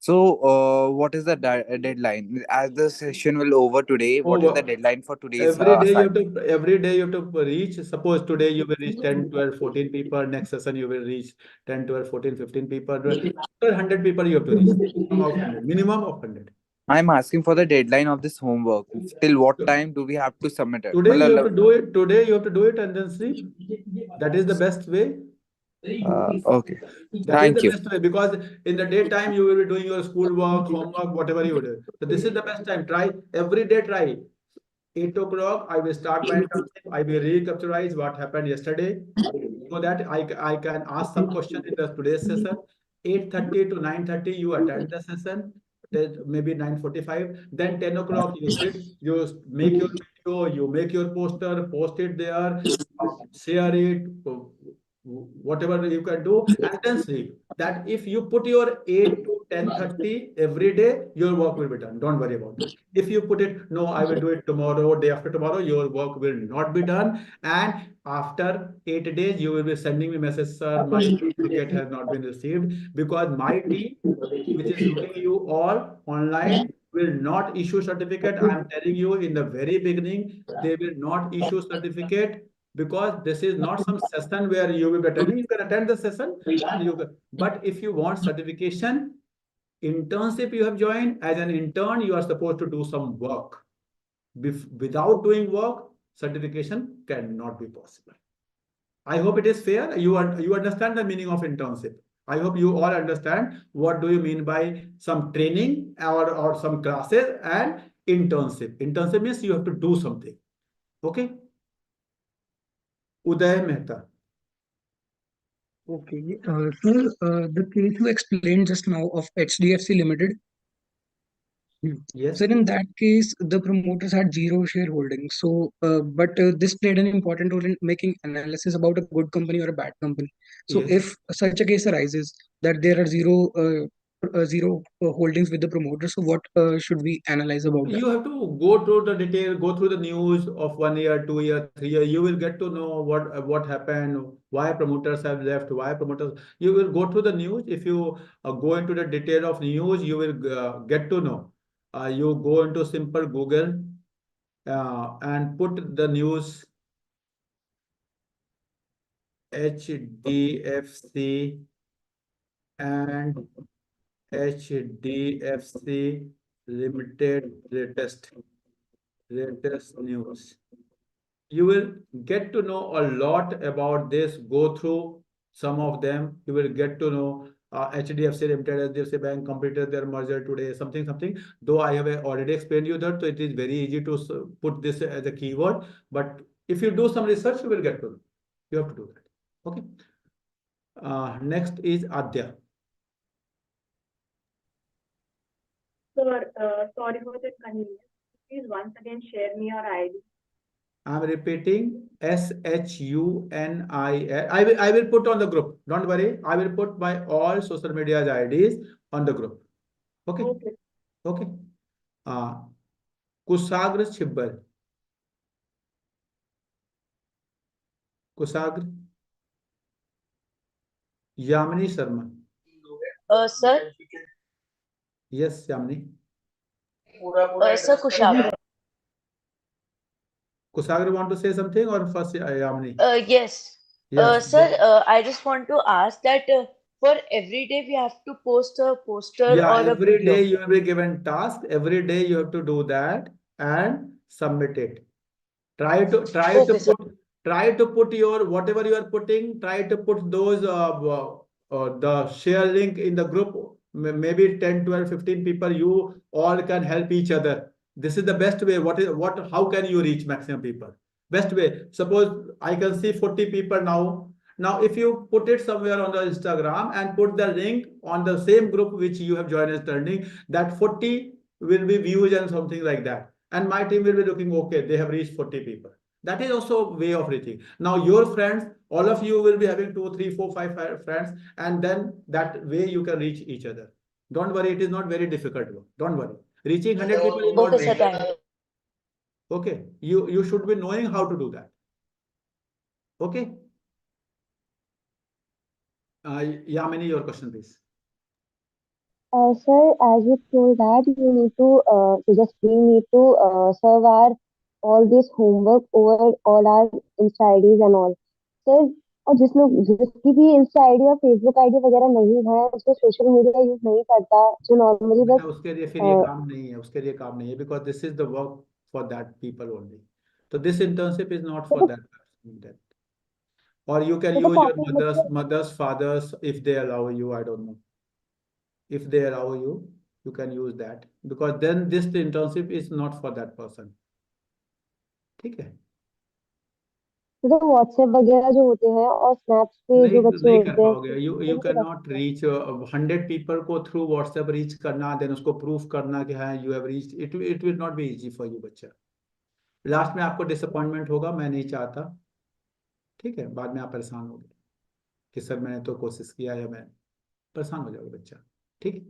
So, what is the deadline? As the session will over today, what is the Oh, deadline for today's every day assignment? you have to reach. Suppose today you will reach 10, 12, 14 people. Next session you will reach 10, 12, 14, 15 people. After 100 people you have to reach. Minimum of 100. Minimum of 100. I'm asking for the deadline of this homework. Till what So time do we have to submit it? today you have to do it. Today you have to do it and then sleep. That is the best way. Okay. That is the Thank you. best way, because in the daytime you will be doing your school work, homework, whatever you do. So this is the best time. Try every day. Try 8 o'clock. I will start my internship. I will recapitalize what happened yesterday, so that I can ask some question in the today's session. 8:30 to 9:30 you attend the session. Then maybe 9:45. Then 10 o'clock you sit. You make your video. You make your poster. Post it there. Share it. Whatever you can do, and then sleep. That if you put your 8 to 10:30 every day, your work will be done. Don't worry about that. If you put it, no, I will do it tomorrow, day after tomorrow, your work will not be done. And after 8 days, you will be sending me message, sir, my certificate has not been received, because my team, which is looking you all online, will not issue certificate. I am telling you in the very beginning, they will not issue certificate, because this is not some session where you will be attending. You can attend the session, and but if you want certification, internship you have joined, as an intern, you are supposed to do some work. Without doing work, certification cannot be possible. I hope it is fair. You understand the meaning of internship. I hope you all understand what do you mean by some training or some classes and internship. Internship means you have to do something. Okay. Uday Mehta. Okay, sir, the case you explained just now of HDFC Limited, Yes. sir, in that case, the promoters had zero shareholding. So, but this played an important role in making analysis about a good company or a bad company. So, Yes. if such a case arises that there are zero holdings with the promoter, so what should we analyze about that? You have to go through the detail, go through the news of 1 year, 2 year, 3 year. You will get to know what happened, why promoters have left, why promoters. You will go through the news. If you go into the detail of news, you will get to know. You go into simple Google and put the news HDFC and HDFC Limited latest news. You will get to know a lot about this. Go through some of them. You will get to know HDFC Limited, HDFC Bank completed their merger today, something. Though I have already explained you that, so it is very easy to put this as a keyword. But if you do some research, you will get to know. You have to do that. Okay. Next is Adya. Sir, sorry for the inconvenience. Please once again share me your ID. I'm repeating SHUNIL. I will put on the group. Don't worry. I will put my all social media IDs on the group. Okay. Okay. Okay. Kusagra Chibbar. Kusagra. Yamini Sharma. Sir, Yes, Yamini. sir, Kushagra. Kusagra want to say something or first Yamini? Yes. Yes. Sir, I just want to ask that for every day we have to post a poster Yeah, or a every video. day you will be given task. Every day you have to do that and submit it. Try to Okay, sir. put your whatever you are putting. Try to put those the share link in the group. Maybe 10, 12, 15 people. You all can help each other. This is the best way. How can you reach maximum people? Best way. Suppose I can see 40 people now. Now, if you put it somewhere on the Instagram and put the link on the same group which you have joined as learning, that 40 will be views and something like that. And my team will be looking, okay, they have reached 40 people. That is also a way of reaching. Now, your friends, all of you will be having 2, 3, 4, 5 friends, and then that way you can reach each other. Don't worry, it is not very difficult. Don't worry. Reaching 100 people is not Okay, sir. very Thank you. okay. You should be knowing how to do that. Okay. Yamini, your question, please. Sir, as you told that you need to we need to serve our all this homework over all our Insta IDs and all. Sir और जिसकी भी Insta ID और Facebook ID वगैरह नहीं है जो social media use नहीं करता जो नॉर्मली बेटा बस उसके लिए फिर ये काम नहीं है, उसके लिए काम नहीं है, because this is the work for that people only. तो this internship is not for तो दैट. Or you can तो use your काफी बच्चे mother's, fathers if they allow you. I don't know. If they allow you, you can use that because then this internship is not for that person. ठीक है. तो WhatsApp वगैरह जो होते हैं और स्नैप्स पे नहीं जो बच्चे नहीं कर होते हैं पाओगे. यू वो कैन तो कर नॉट सकते हैं रीच 100 पीपल को थ्रू व्हाट्सएप रीच करना, देन उसको प्रूफ करना कि हाँ you have reach. It will not be easy for you बच्चा. लास्ट में आपको डिसअपॉइंटमेंट होगा. मैं नहीं चाहता. ठीक है. बाद में आप परेशान होगे कि सर मैंने तो कोशिश किया या मैं परेशान हो जाओगे बच्चा. ठीक है.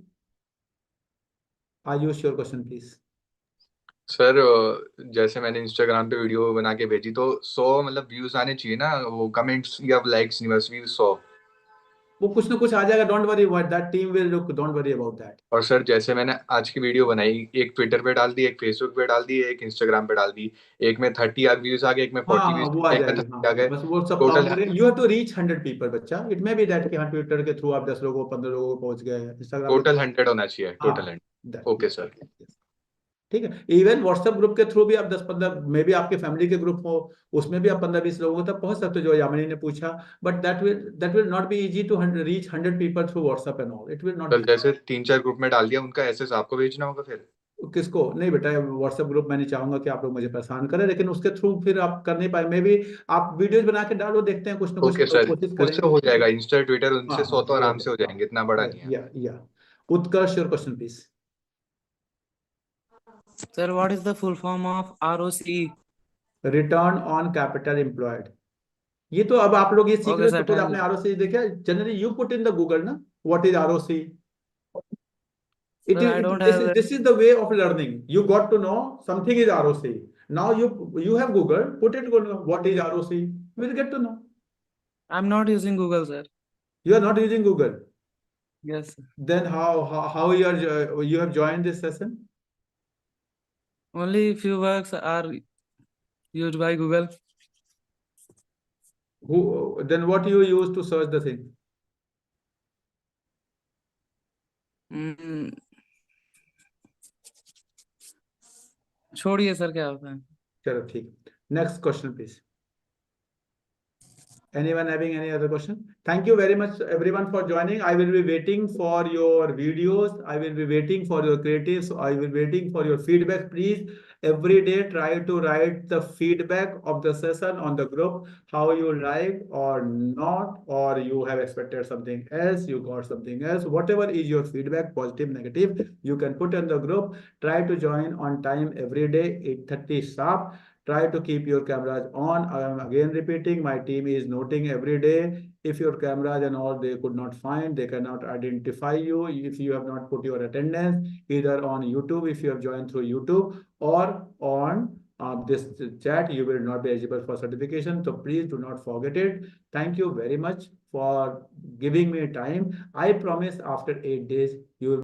Ayush your question please. Sir जैसे मैंने इंस्टाग्राम पे वीडियो बना के भेजी तो 100 मतलब व्यूज आने चाहिए ना, वो कमेंट्स या लाइक्स नहीं, बस व्यूज 100. वो कुछ ना कुछ आ जाएगा. Don't worry what that team will look. Don't worry about that. और सर जैसे मैंने आज की वीडियो बनाई, एक ट्विटर पे डाल दी, एक फेसबुक पे डाल दी, एक इंस्टाग्राम पे डाल दी. एक में 30 व्यूज आ गए, एक में हाँ 40 हाँ व्यूज, वो आ एक में जाएगी. 30 आ हाँ गए. बस वो सब काउंट टोटल करें. You have to reach 100 people बच्चा. इट मे बी दैट कि हाँ ट्विटर के थ्रू आप 10 लोगों 15 लोगों को पहुंच गए. इंस्टाग्राम के टोटल 100 होना चाहिए. टोटल हाँ 100. दैट. Okay sir. ठीक है. इवन व्हाट्सएप ग्रुप के थ्रू भी आप 10-15 मे बी आपके फैमिली के ग्रुप हो, उसमें भी आप 15-20 लोगों तक पहुंच सकते हो जो यामिनी ने पूछा. But that will not be easy to reach 100 people through WhatsApp and all. It will not sir be. जैसे 3-4 ग्रुप में डाल दिया, उनका एसएस आपको भेजना होगा फिर. किसको नहीं बेटा. व्हाट्सएप ग्रुप मैं नहीं चाहूंगा कि आप लोग मुझे परेशान करें, लेकिन उसके थ्रू फिर आप कर नहीं पाए. मे बी आप वीडियोज बना के डालो, देखते हैं कुछ ना कुछ ओके सर, कोशिश उससे करेंगे. हो जाएगा. इंस्टा ट्विटर हाँ उनसे हाँ 100 तो वो आराम है. से हो हाँ जाएंगे, इतना बड़ा नहीं है. या Utkarsh your question please. Sir, what is the full form of ROCE? Return on capital employed. ये तो अब आप लोग ये सीख Okay, रहे हो. sir, सपोज thank आपने you. आरओसी देखा. Generally you put in the Google ना what is ROC. Sir, I don't This have is a, this is the way of learning. You got to know something is ROC. Now you have Google, put it Google, what is ROC? You will get to know. I'm not using Google, sir. You are not using Google. Yes, sir. Then how you have joined this session? Only few works are used by Google. Who then what you use to search the thing? Hmm. छोड़िए sir क्या होता है. चलो ठीक. Next question please. Anyone having any other question? Thank you very much, everyone, for joining. I will be waiting for your videos. I will be waiting for your creatives. I will be waiting for your feedback. Please, every day, try to write the feedback of the session on the group, how you like or not, or you have expected something else, you got something else. Whatever is your feedback, positive, negative, you can put in the group. Try to join on time every day, 8:30 sharp. Try to keep your cameras on. I am again repeating, my team is noting every day. If your cameras and all they could not find, they cannot identify you. If you have not put your attendance, either on YouTube, if you have joined through YouTube, or on this chat, you will not be eligible for certification. So please do not forget it. Thank you very much for giving me time. I promise after 8 days, you will